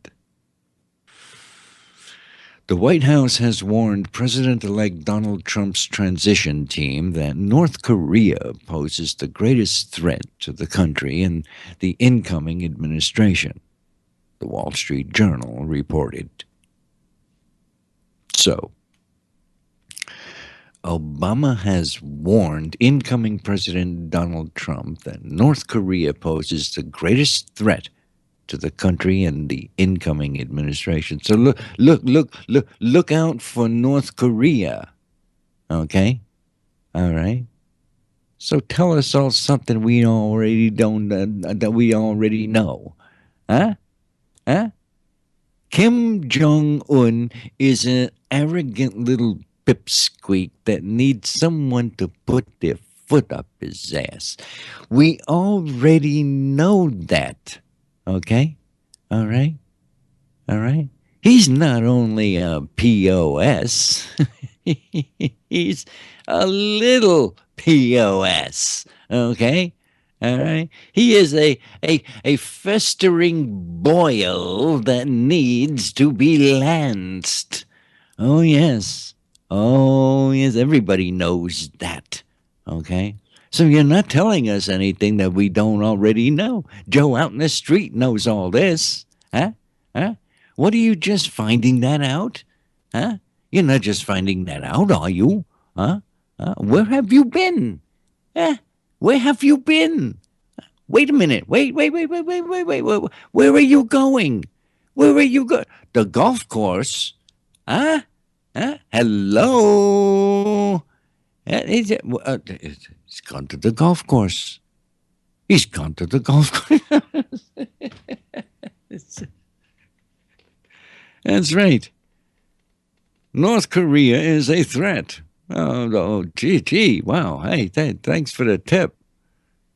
Speaker 2: The White House has warned President-elect Donald Trump's transition team that North Korea poses the greatest threat to the country and the incoming administration, the Wall Street Journal reported. So, Obama has warned incoming President Donald Trump that North Korea poses the greatest threat to the country and the incoming administration. So look out for North Korea. Okay? All right? So tell us all something we already don't that we already know. Huh? Huh? Kim Jong-un is an arrogant little pipsqueak that needs someone to put their foot up his ass. We already know that. Okay? All right? All right? He's not only a POS, he's a little POS. Okay? All right? He is a festering boil that needs to be lanced. Oh, yes. Oh, yes. Everybody knows that. Okay? So you're not telling us anything that we don't already know. Joe out in the street knows all this. Huh? Huh? What are you just finding that out? Huh? You're not just finding that out, are you? Huh? Where have you been? Huh? Where have you been? Wait a minute. Wait. Where are you going? Where are you going? The golf course? Huh? Huh? Hello? He's gone to the golf course. He's gone to the golf course. That's right. North Korea is a threat. Gee, wow. Hey, thanks for the tip.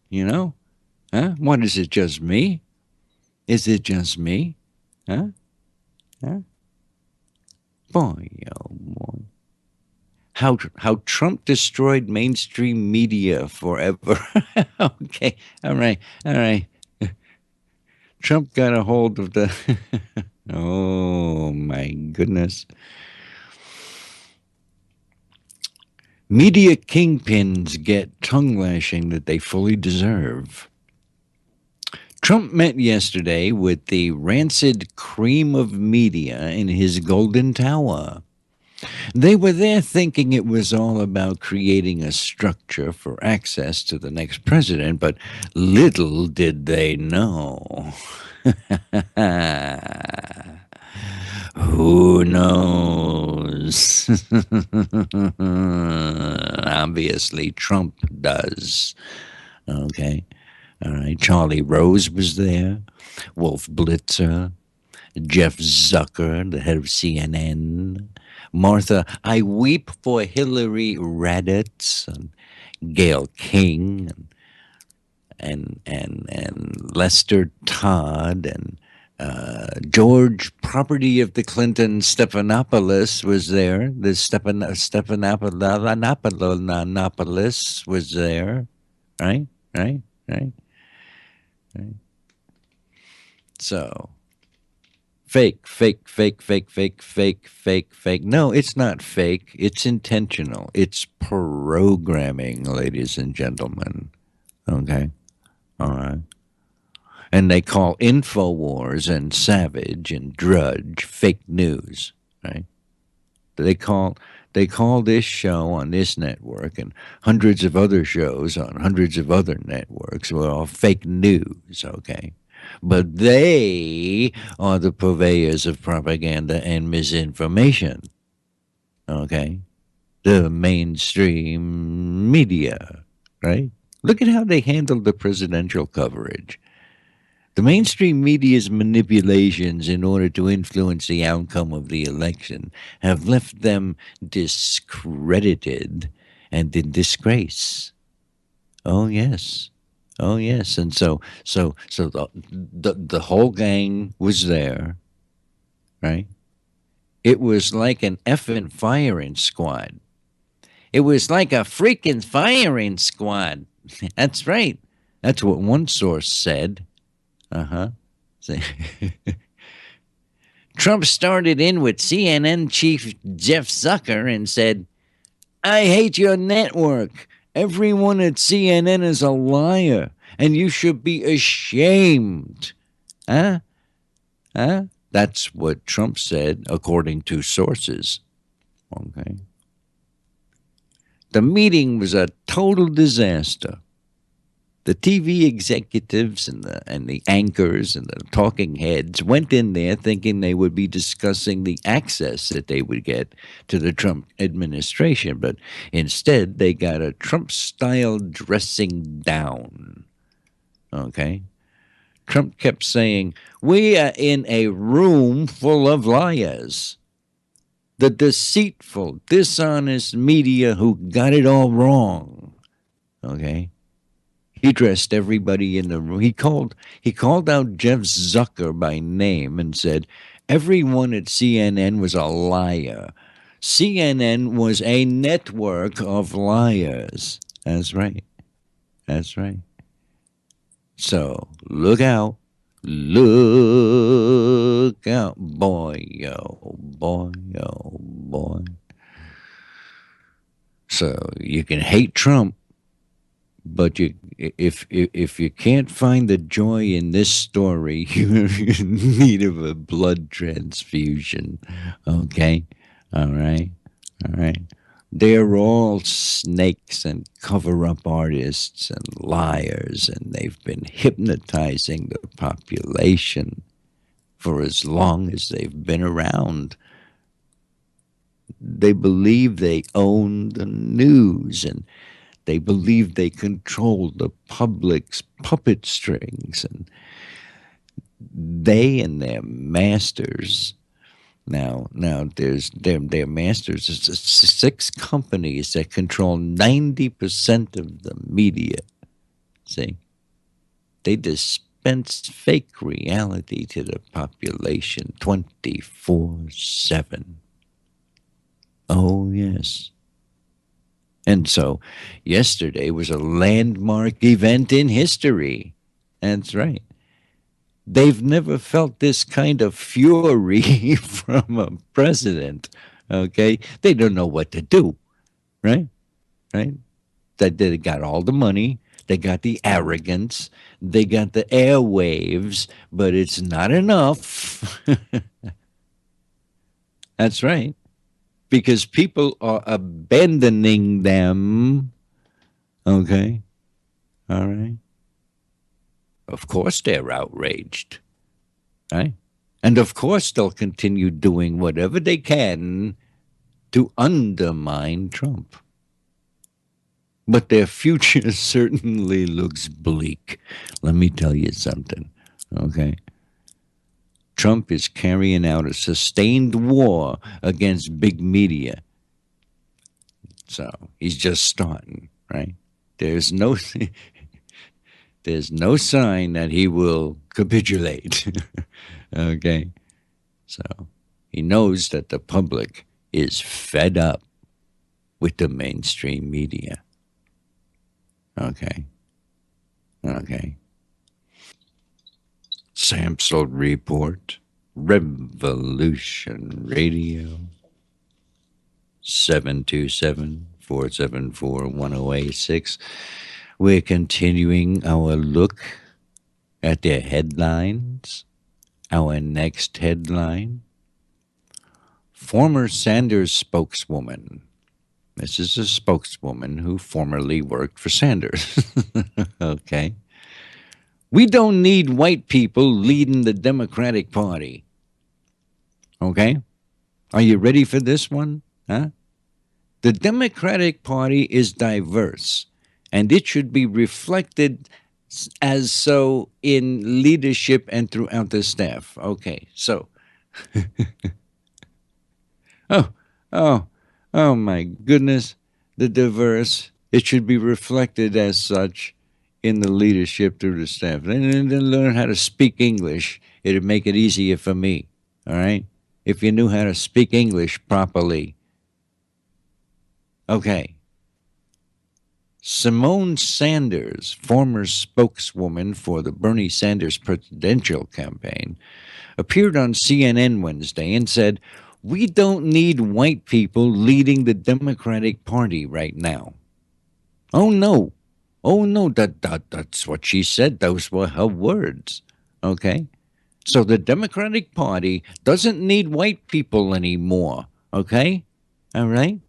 Speaker 2: You know? Huh? What, is it just me? Is it just me? Huh? Huh? Boy, oh boy. How Trump destroyed mainstream media forever. Okay, all right. Trump got a hold of the... Oh, my goodness. Media kingpins get tongue lashing that they fully deserve. Trump met yesterday with the rancid cream of media in his Golden Tower. They were there thinking it was all about creating a structure for access to the next president, but little did they know. Who knows? Obviously, Trump does. Okay. All right. Charlie Rose was there. Wolf Blitzer. Jeff Zucker, the head of CNN. Martha, I weep for Hillary Raddatz, and Gail King, and Lester Todd, and George, property of the Clinton, Stephanopoulos was there. The Stephanopoulos was there, right? Right? Right? Right? So, fake, fake, fake, fake, fake, fake, fake, fake. No, it's not fake. It's intentional. It's programming, ladies and gentlemen. Okay? All right. And they call InfoWars and Savage and Drudge fake news, right? They call this show on this network and hundreds of other shows on hundreds of other networks were all fake news, okay? But they are the purveyors of propaganda and misinformation, okay? The mainstream media, right? Look at how they handled the presidential coverage. The mainstream media's manipulations in order to influence the outcome of the election have left them discredited and in disgrace. Oh yes. Oh yes. And so the whole gang was there, right? It was like an effing firing squad. It was like a freaking firing squad. That's right. That's what one source said. Uh-huh. Trump started in with CNN chief Jeff Zucker and said, I hate your network. Everyone at CNN is a liar, and you should be ashamed. Huh? Huh? That's what Trump said, according to sources. Okay. The meeting was a total disaster. The TV executives and the anchors and the talking heads went in there thinking they would be discussing the access that they would get to the Trump administration, but instead they got a Trump-style dressing down. Okay? Trump kept saying, we are in a room full of liars. The deceitful, dishonest media who got it all wrong. Okay? He dressed everybody in the room. He called out Jeff Zucker by name and said, everyone at CNN was a liar. CNN was a network of liars. That's right. That's right. So look out. Look out. Boy, oh boy, oh boy. So you can hate Trump, but if you can't find the joy in this story, you're in need of a blood transfusion. Okay? All right? All right? They're all snakes and cover-up artists and liars, and they've been hypnotizing the population for as long as they've been around. They believe they own the news, and they believe they control the public's puppet strings, and they and their masters. Now, there's their masters. It's 6 companies that control 90% of the media. See, they dispense fake reality to the population 24/7. Oh yes. And so yesterday was a landmark event in history. That's right. They've never felt this kind of fury from a president, okay? They don't know what to do, right? Right? They got all the money. They got the arrogance. They got the airwaves, but it's not enough. That's right. Because people are abandoning them. Okay? All right? Of course they're outraged. Right? And of course they'll continue doing whatever they can to undermine Trump. But their future certainly looks bleak. Let me tell you something. Okay? Trump is carrying out a sustained war against big media. So he's just starting, right? There's no there's no sign that he will capitulate. Okay? So he knows that the public is fed up with the mainstream media. Okay? Okay? Samsel Report, Revolution Radio, 727-474-1086. We're continuing our look at their headlines. Our next headline, former Sanders spokeswoman. This is a spokeswoman who formerly worked for Sanders. Okay. We don't need white people leading the Democratic Party. Okay? Are you ready for this one? Huh? The Democratic Party is diverse, and it should be reflected as so in leadership and throughout the staff. Okay, so. oh, oh, oh my goodness. The diverse, it should be reflected as such in the leadership through the staff. And then learn how to speak English. It'd make it easier for me. All right? If you knew how to speak English properly. Okay. Simone Sanders, former spokeswoman for the Bernie Sanders presidential campaign, appeared on CNN Wednesday and said, "We don't need white people leading the Democratic Party right now." Oh, no. Oh, no, that's what she said. Those were her words. Okay? So the Democratic Party doesn't need white people anymore. Okay? All right?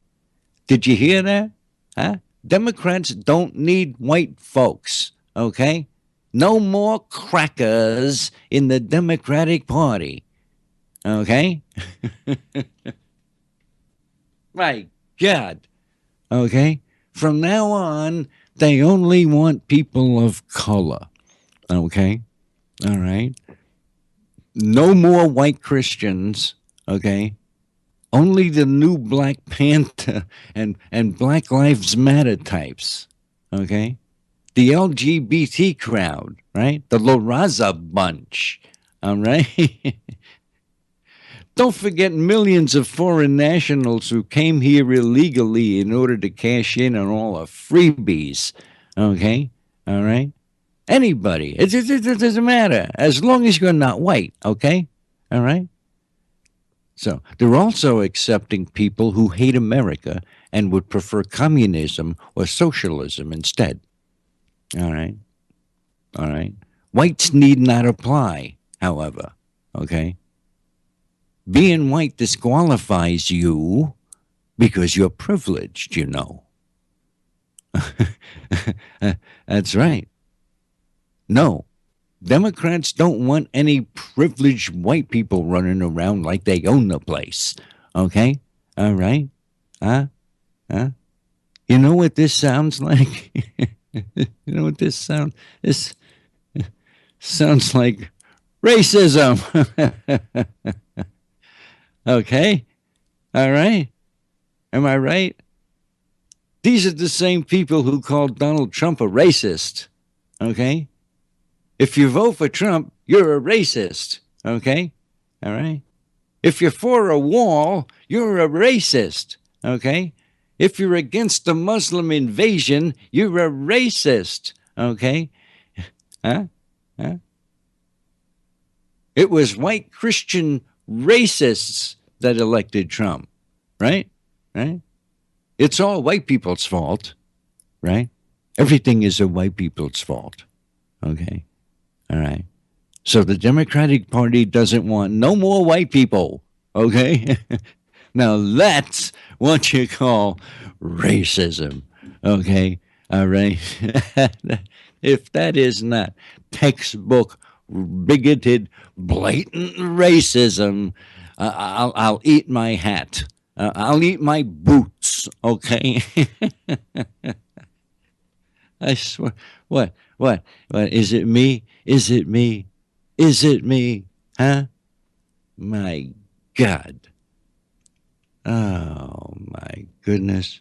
Speaker 2: Did you hear that? Huh? Democrats don't need white folks. Okay? No more crackers in the Democratic Party. Okay? My God. Okay? From now on, they only want people of color. Okay? All right? No more white Christians. Okay? Only the new Black Panther and Black Lives Matter types. Okay? The LGBT crowd, right? The La Raza bunch. All right? Don't forget millions of foreign nationals who came here illegally in order to cash in on all the freebies. Okay? All right? Anybody. It doesn't matter. As long as you're not white. Okay? All right? So they're also accepting people who hate America and would prefer communism or socialism instead. All right? All right? Whites need not apply, however. Okay? Being white disqualifies you because you're privileged, you know. That's right. No, Democrats don't want any privileged white people running around like they own the place. Okay? All right? Huh? Huh? You know what this sounds like? You know what this sounds? This sounds like racism. Okay? All right? Am I right? These are the same people who called Donald Trump a racist. Okay? If you vote for Trump, you're a racist. Okay? All right? If you're for a wall, you're a racist. Okay? If you're against the Muslim invasion, you're a racist. Okay? Huh? Huh? It was white Christian racists that elected Trump, right? Right? It's all white people's fault, right? Everything is a white people's fault. Okay? All right. So the Democratic Party doesn't want no more white people. Okay? Now that's what you call racism. Okay? All right? If that is not textbook bigoted, blatant racism, I'll eat my hat. I'll eat my boots. Okay? I swear. What? Is it me? Is it me? Is it me? Huh? My God. Oh, my goodness.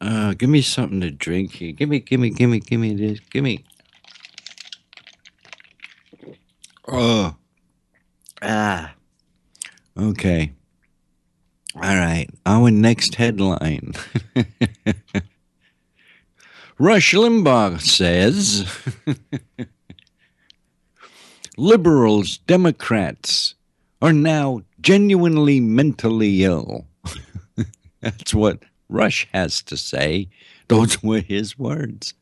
Speaker 2: Give me something to drink here. Give me this. Give me. Oh, ah. Okay. All right. Our next headline. Rush Limbaugh says liberals, Democrats are now genuinely mentally ill. That's what Rush has to say. Those were his words.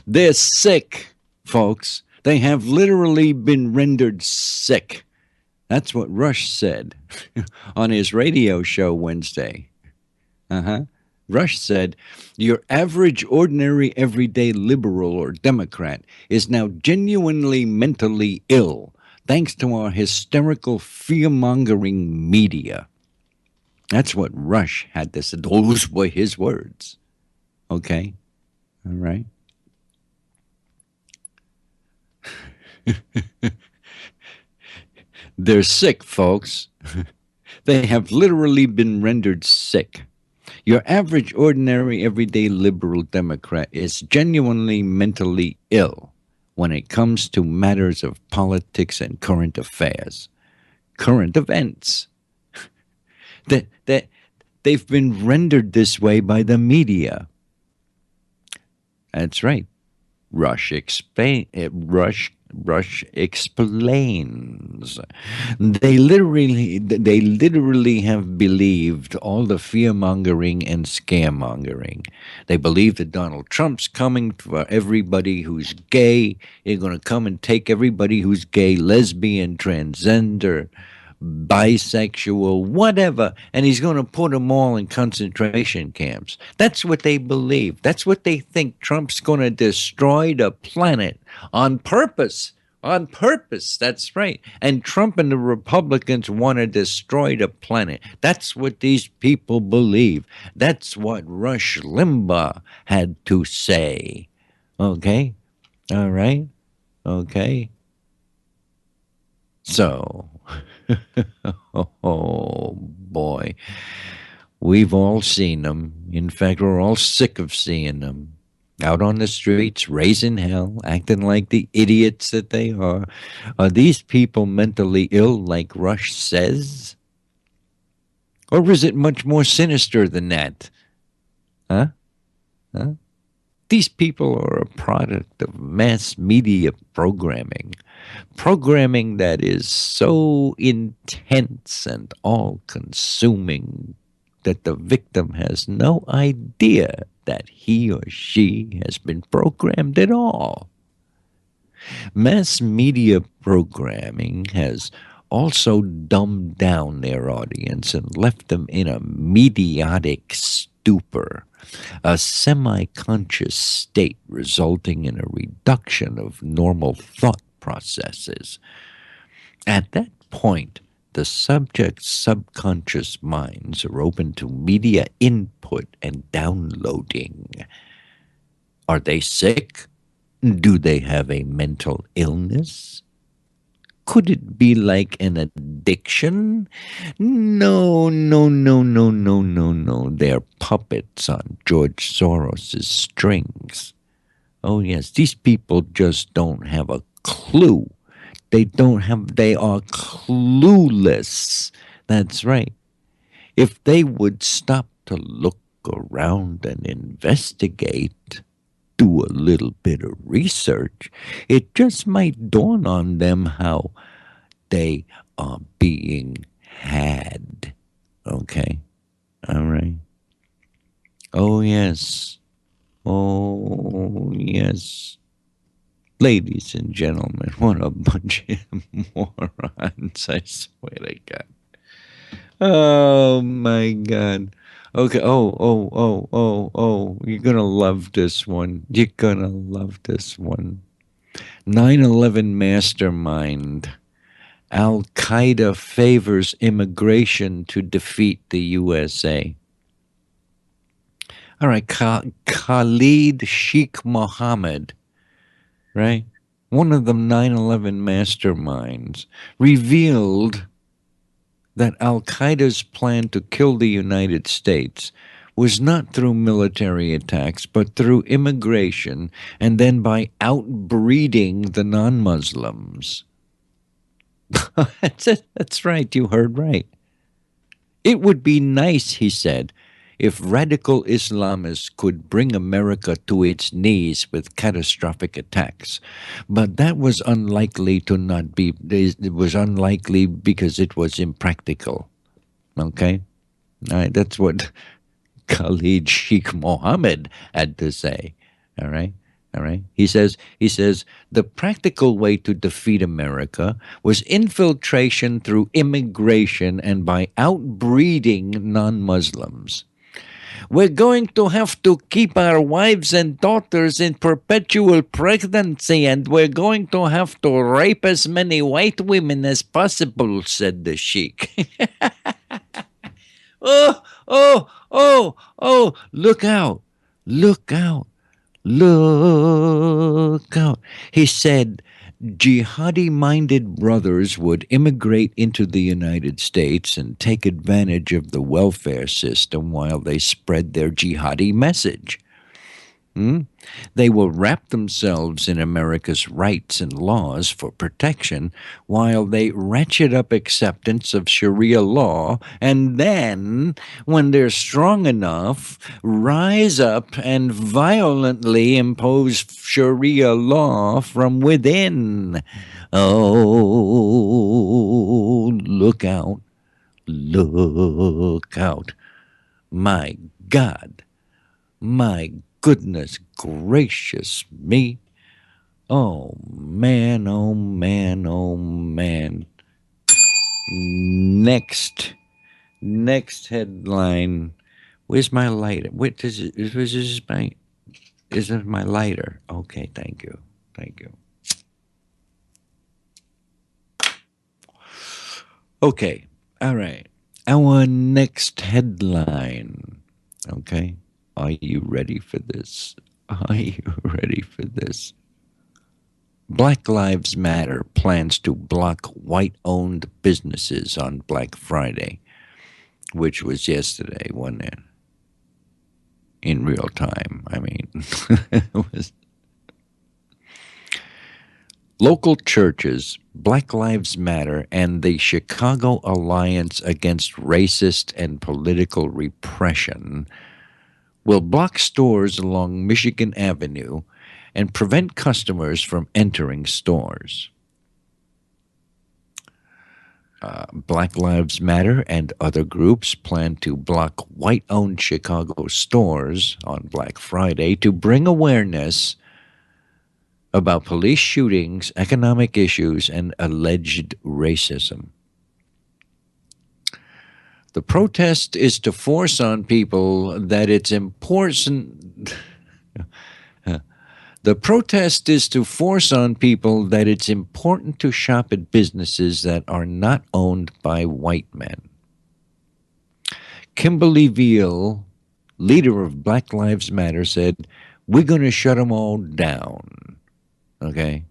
Speaker 2: They're sick, folks. They have literally been rendered sick. That's what Rush said on his radio show Wednesday. Rush said, your average, ordinary, everyday liberal or Democrat is now genuinely mentally ill thanks to our hysterical, fear-mongering media. That's what Rush had to say. Those were his words. Okay? All right? They're sick, folks. They have literally been rendered sick. Your average, ordinary, everyday liberal Democrat is genuinely mentally ill when it comes to matters of politics and current affairs. Current events. They've been rendered this way by the media. That's right. Rush explains. They literally have believed all the fear-mongering and scaremongering. They believe that Donald Trump's coming for everybody who's gay. He's going to come and take everybody who's gay, lesbian, transgender, bisexual, whatever, and he's going to put them all in concentration camps. That's what they believe. That's what they think. Trump's going to destroy the planet on purpose. On purpose, that's right. And Trump and the Republicans want to destroy the planet. That's what these people believe. That's what Rush Limbaugh had to say. Okay? All right? Okay? So, oh boy, we've all seen them. In fact, we're all sick of seeing them out on the streets, raising hell, acting like the idiots that they are. Are these people mentally ill, like Rush says? Or is it much more sinister than that? Huh? These people are a product of mass media programming that is so intense and all-consuming that the victim has no idea that he or she has been programmed at all. Mass media programming has also dumbed down their audience and left them in a mediotic stupor, a semi-conscious state resulting in a reduction of normal thought processes. At that point, the subject's subconscious minds are open to media input and downloading. Are they sick? Do they have a mental illness? Could it be like an addiction? No. They're puppets on George Soros's strings. Oh, yes, these people just don't have a clue. They are clueless. That's right. If they would stop to look around and investigate, do a little bit of research, it just might dawn on them how they are being had. Okay? All right? Oh, yes. Oh, yes. Ladies and gentlemen, what a bunch of morons, I swear to God. Oh, my God. Okay. Oh. You're going to love this one. You're going to love this one. 9/11 mastermind. Al-Qaeda favors immigration to defeat the USA. All right. Khalid Sheikh Mohammed, right? One of the 9/11 masterminds revealed that Al-Qaeda's plan to kill the United States was not through military attacks, but through immigration and then by outbreeding the non-Muslims. That's it. That's right. You heard right. It would be nice, he said, if radical Islamists could bring America to its knees with catastrophic attacks. But that was unlikely to not be, it was unlikely because it was impractical. Okay? All right, that's what Khalid Sheikh Mohammed had to say. All right? All right. He says the practical way to defeat America was infiltration through immigration and by outbreeding non-Muslims. We're going to have to keep our wives and daughters in perpetual pregnancy, and we're going to have to rape as many white women as possible, said the sheik. Oh, look out. Look out. Look out. He said jihadi-minded brothers would immigrate into the United States and take advantage of the welfare system while they spread their jihadi message. They will wrap themselves in America's rights and laws for protection while they ratchet up acceptance of Sharia law, and then, when they're strong enough, rise up and violently impose Sharia law from within. Oh, look out. Look out. My God. My goodness gracious me. Oh, man, oh, man, oh, man. Next headline. Where's my lighter? Is it my lighter? Okay, thank you. Okay, all right. Our next headline. Okay. Are you ready for this? Black Lives Matter plans to block white-owned businesses on Black Friday, which was yesterday, wasn't it? In real time, I mean. It was. Local churches, Black Lives Matter, and the Chicago Alliance Against Racist and Political Repression will block stores along Michigan Avenue and prevent customers from entering stores. Black Lives Matter and other groups plan to block white-owned Chicago stores on Black Friday to bring awareness about police shootings, economic issues, and alleged racism. The protest is to force on people that it's important. The protest is to force on people that it's important to shop at businesses that are not owned by white men. Kimberly Veal, leader of Black Lives Matter, said, "We're going to shut them all down." Okay?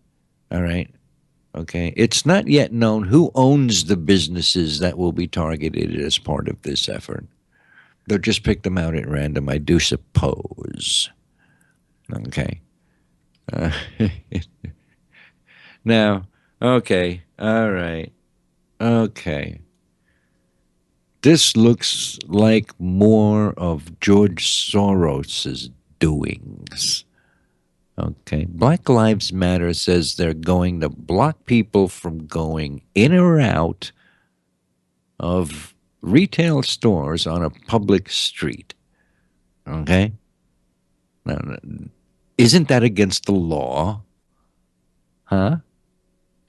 Speaker 2: All right? Okay, it's not yet known who owns the businesses that will be targeted as part of this effort. They'll just pick them out at random, I do suppose. Okay. Now, okay, all right, okay. This looks like more of George Soros's doings. Okay, Black Lives Matter says they're going to block people from going in or out of retail stores on a public street. Okay? Now, isn't that against the law? Huh?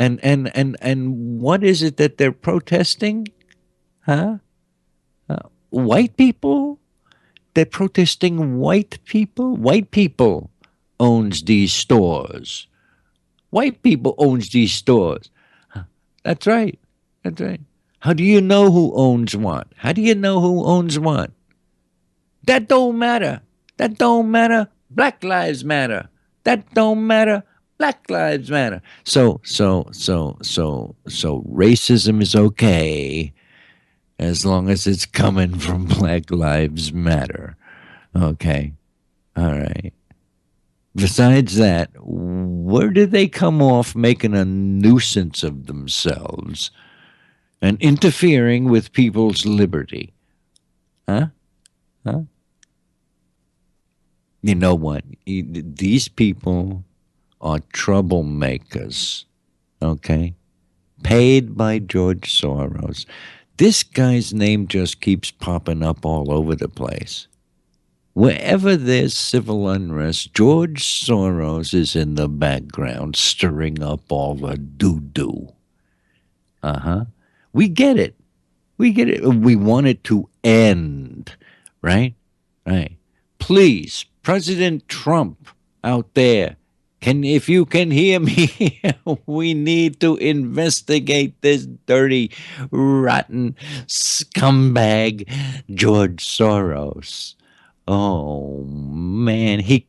Speaker 2: And what is it that they're protesting? Huh? White people? They're protesting white people? White people owns these stores. White people owns these stores. That's right. That's right. How do you know who owns what? How do you know who owns what? That don't matter. That don't matter. Black Lives Matter. That don't matter. Black Lives Matter. So racism is okay as long as it's coming from Black Lives Matter. Okay. All right. Besides that, where did they come off making a nuisance of themselves and interfering with people's liberty? Huh? Huh? You know what? These people are troublemakers, okay? Paid by George Soros. This guy's name just keeps popping up all over the place. Wherever there's civil unrest, George Soros is in the background stirring up all the doo-doo. Uh-huh. We get it. We get it. We want it to end, right? Right. Please, President Trump out there, if you can hear me, we need to investigate this dirty, rotten scumbag, George Soros. Oh man, we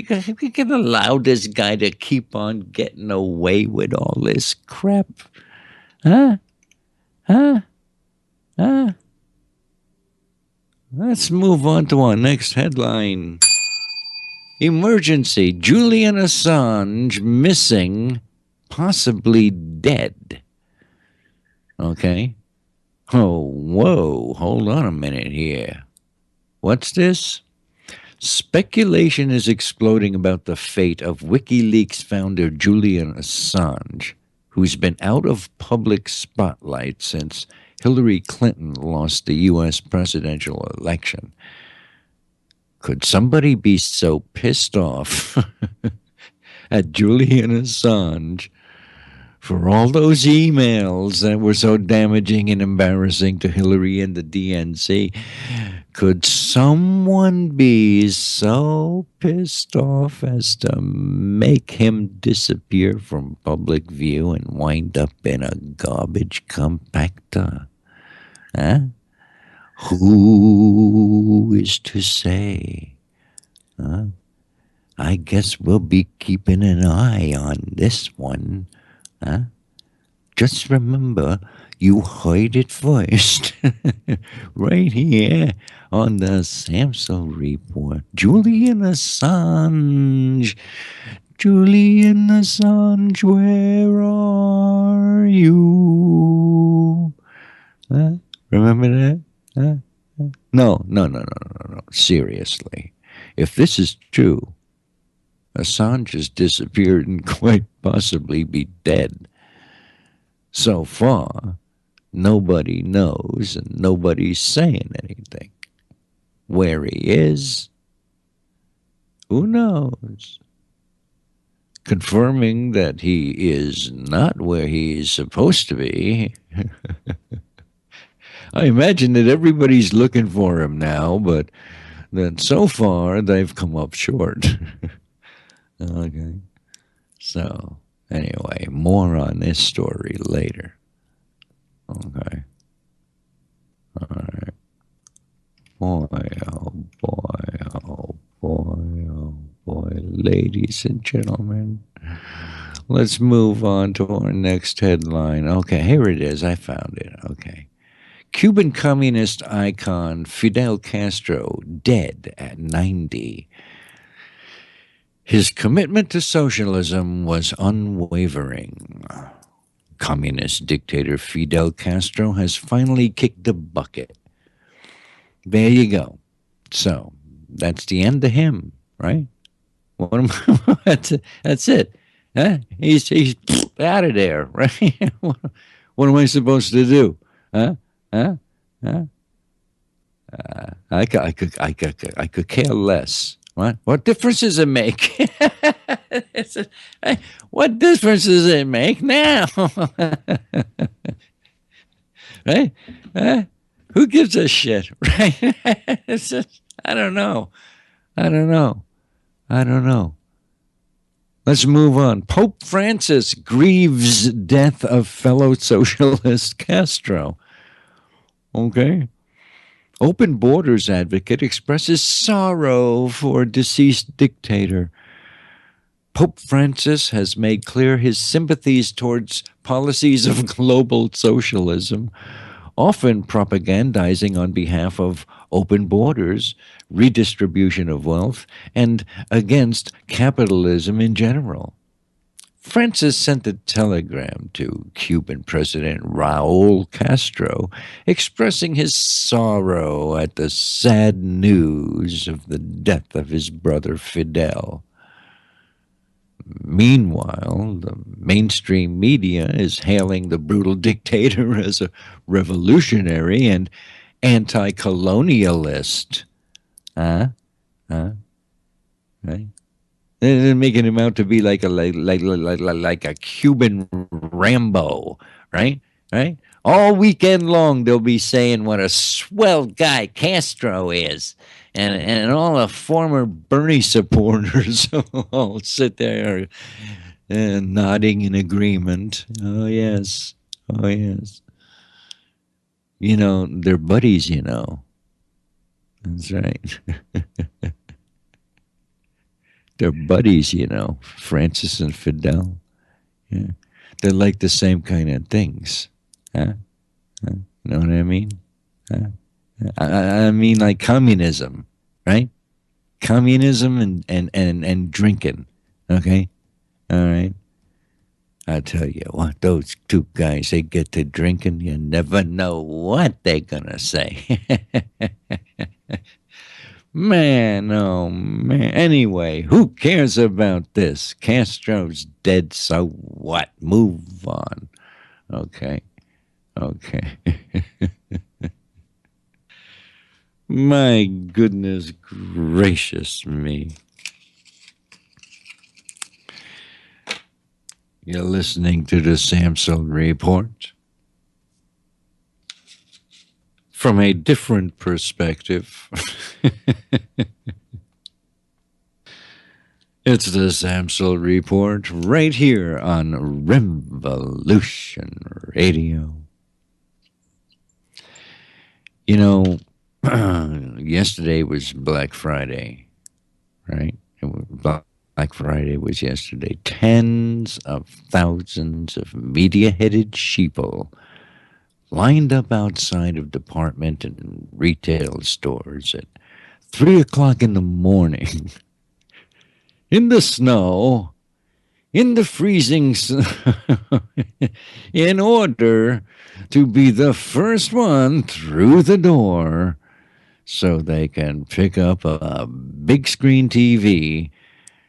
Speaker 2: can allow this guy to keep on getting away with all this crap, huh? Huh? Huh? Let's move on to our next headline. Emergency. Julian Assange missing, possibly dead. Okay. Oh, whoa. Hold on a minute here. What's this? Speculation is exploding about the fate of WikiLeaks founder Julian Assange, who's been out of public spotlight since Hillary Clinton lost the U.S. presidential election. Could somebody be so pissed off at Julian Assange for all those emails that were so damaging and embarrassing to Hillary and the DNC? Could someone be so pissed off as to make him disappear from public view and wind up in a garbage compactor? Huh? Who is to say? Huh? I guess we'll be keeping an eye on this one. Huh? Just remember, you heard it first. Right here on the Samsel Report. Julian Assange. Julian Assange, where are you? Remember that? No. Seriously. If this is true, Assange has disappeared and quite possibly be dead. So far, nobody knows and nobody's saying anything. Where he is, who knows? Confirming that he is not where he is supposed to be. I imagine that everybody's looking for him now, but that so far they've come up short. Okay. So, anyway, more on this story later. Okay. All right. Boy, oh boy, oh boy, oh boy. Ladies and gentlemen, let's move on to our next headline. Okay, here it is. I found it. Okay. Cuban communist icon Fidel Castro dead at 90. His commitment to socialism was unwavering. Communist dictator Fidel Castro has finally kicked the bucket. There you go. So, that's the end of him, right? That's it. Huh? He's out of there, right? What am I supposed to do? Huh? I could care less. What difference does it make? What difference does it make now? Right? Who gives a shit? Right? It's just, I don't know. Let's move on. Pope Francis grieves death of fellow socialist Castro. Okay. Open Borders advocate expresses sorrow for deceased dictator. Pope Francis has made clear his sympathies towards policies of global socialism. often propagandizing on behalf of open borders, redistribution of wealth, and against capitalism in general. Francis sent a telegram to Cuban President Raul Castro expressing his sorrow at the sad news of the death of his brother Fidel. Meanwhile, the mainstream media is hailing the brutal dictator as a revolutionary and anti-colonialist. Right? They're making him out to be like a Cuban Rambo, right? Right? All weekend long, they'll be saying what a swell guy Castro is. And all the former Bernie supporters all sit there nodding in agreement. Oh, yes. Oh, yes. You know, they're buddies, you know. That's right. They're buddies, you know, Francis and Fidel. Yeah. They're like the same kind of things. Huh? You know what I mean? I mean like communism, right? Communism and drinking. Okay? All right. I tell you what, those two guys, they get to drinking, you never know what they're gonna say. Man, oh man. Anyway, who cares about this? Castro's dead, so what? Move on. Okay. Okay. My goodness gracious me. You're listening to the Samsel Report. From a different perspective. It's the Samsel Report right here on Revolution Radio. You know, yesterday was Black Friday, right? Black Friday was yesterday. Tens of thousands of media-headed sheeple lined up outside of department and retail stores at 3 o'clock in the morning, in the snow, in the freezing snow, in order to be the first one through the door so they can pick up a big screen TV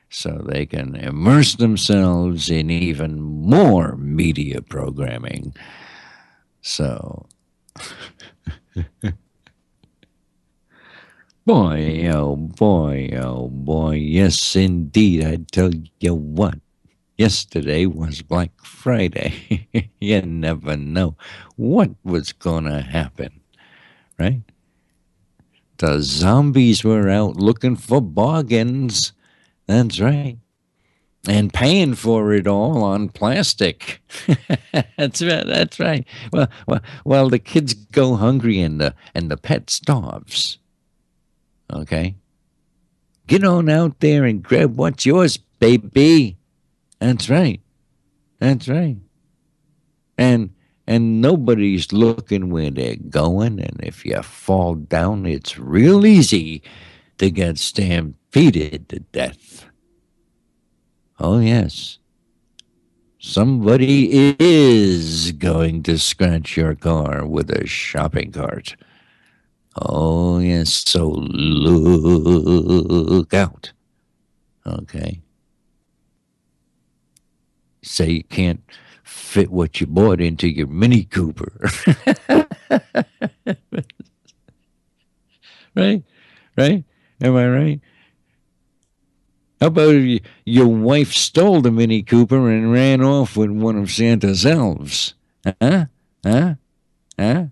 Speaker 2: so they can immerse themselves in even more media programming. So, boy, oh boy, oh boy, yes indeed, I tell you what, yesterday was Black Friday. You never know what was gonna happen, right? The zombies were out looking for bargains, that's right. And paying for it all on plastic. That's right. That's right. Well, the kids go hungry and the pet starves. Okay. Get on out there and grab what's yours, baby. That's right. That's right. And nobody's looking where they're going. And if you fall down, it's real easy to get stampeded to death. Oh, yes. Somebody is going to scratch your car with a shopping cart. Oh, yes. So look out. Okay. Say you can't fit what you bought into your Mini Cooper. Right? Right? Am I right? How about if your wife stole the Mini Cooper and ran off with one of Santa's elves? Huh? Huh? Huh?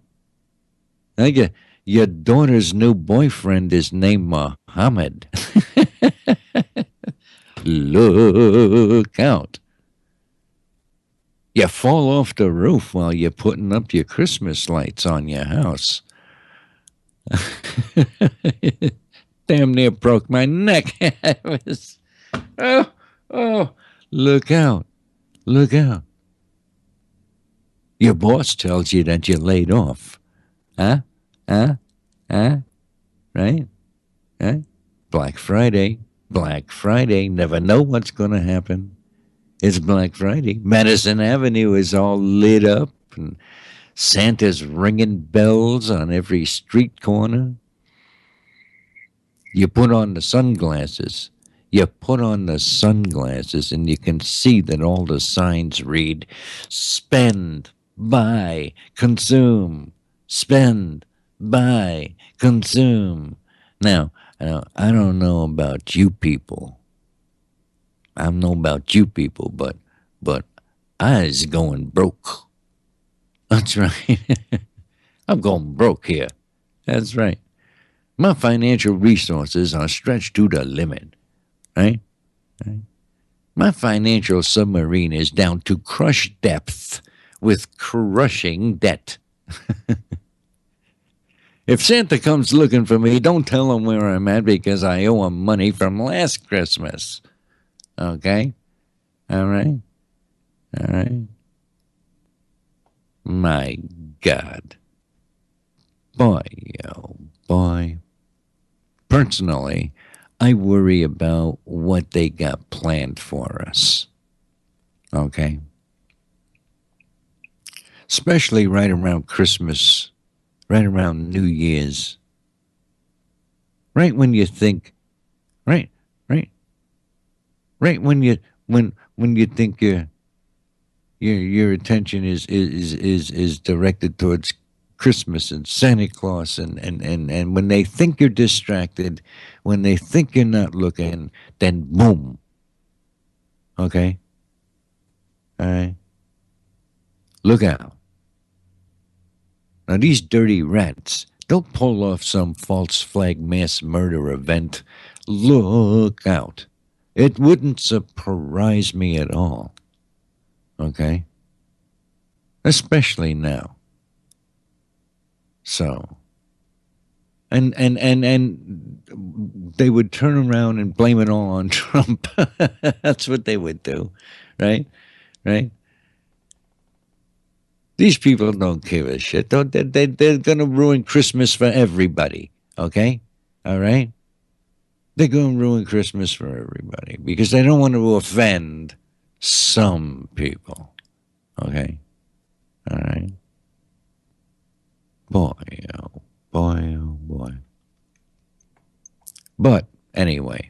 Speaker 2: Like your daughter's new boyfriend is named Muhammad. Look out. You fall off the roof while you're putting up your Christmas lights on your house. Damn near broke my neck. Oh, look out. Look out. Your boss tells you that you're laid off. Huh? Huh? Huh? Right? Huh? Black Friday. Black Friday. Never know what's going to happen. It's Black Friday. Madison Avenue is all lit up, and Santa's ringing bells on every street corner. You put on the sunglasses. You put on the sunglasses, and you can see that all the signs read spend, buy, consume. Spend, buy, consume. Now, I don't know about you people. I don't know about you people, but I's going broke. That's right. I'm going broke here. That's right. My financial resources are stretched to the limit, right? Right? My financial submarine is down to crush depth with crushing debt. If Santa comes looking for me, don't tell him where I'm at because I owe him money from last Christmas. Okay? All right? All right? My God. Boy, oh boy. Personally, I worry about what they got planned for us. Okay? Especially right around Christmas, right around New Year's. Right when you think, right, right, right when you think your attention is directed towards Christmas and Santa Claus and when they think you're distracted, when they think you're not looking, then boom. Okay? All right. Look out. Now these dirty rats, they'll pull off some false flag mass murder event. Look out. It wouldn't surprise me at all. Okay? Especially now. So, and they would turn around and blame it all on Trump. That's what they would do, right? Right? These people don't give a shit. They're going to ruin Christmas for everybody, okay? All right? They're going to ruin Christmas for everybody because they don't want to offend some people, okay? All right? Boy, oh boy, oh boy. But anyway,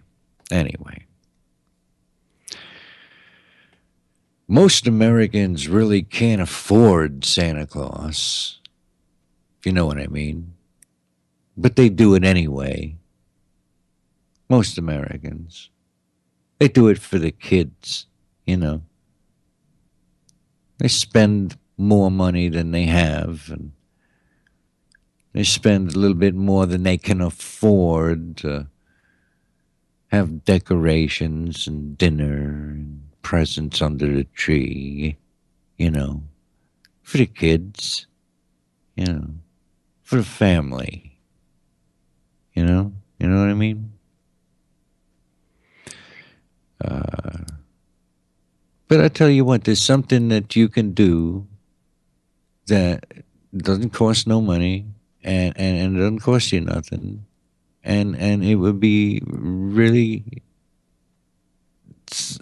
Speaker 2: most Americans really can't afford Santa Claus, if you know what I mean. But they do it anyway. Most Americans. They do it for the kids, you know. They spend more money than they have, and they spend a little bit more than they can afford to have decorations and dinner and presents under the tree, you know, for the kids, you know, for the family, you know what I mean? But I tell you what, there's something that you can do that doesn't cost no money and it doesn't cost you nothing. And it would be really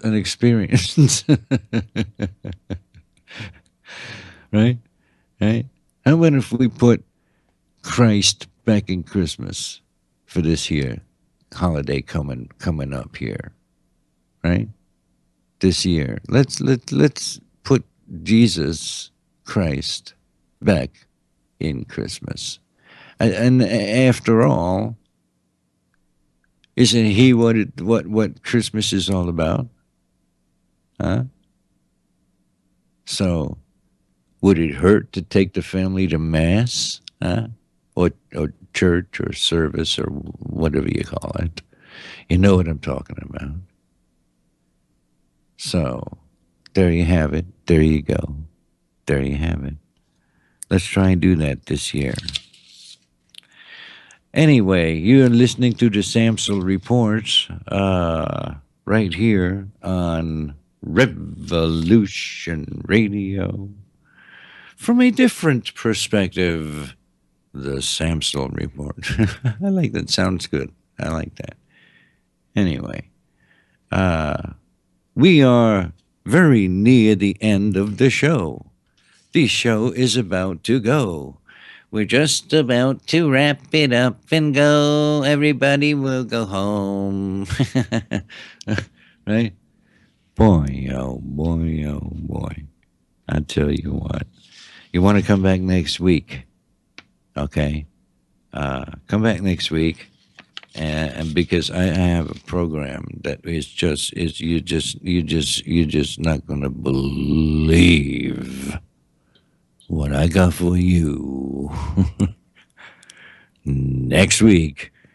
Speaker 2: an experience. Right? Right? How about if we put Christ back in Christmas for this year holiday coming up here? Right? This year. Let's put Jesus Christ back in Christmas. And after all, isn't he what Christmas is all about? Huh? So, would it hurt to take the family to mass? Huh? Or church or service or whatever you call it? You know what I'm talking about. So, there you have it. There you go. There you have it. Let's try and do that this year. Anyway, you're listening to the Samsel Report right here on Revolution Radio from a different perspective. the Samsel Report. I like that. Sounds good. I like that. Anyway, we are very near the end of the show. The show is about to go. We're just about to wrap it up and go. Everybody will go home. Right? Boy, oh boy, oh boy. I tell you what. You want to come back next week? Okay. Come back next week. And because I have a program that is you just not gonna believe what I got for you next week.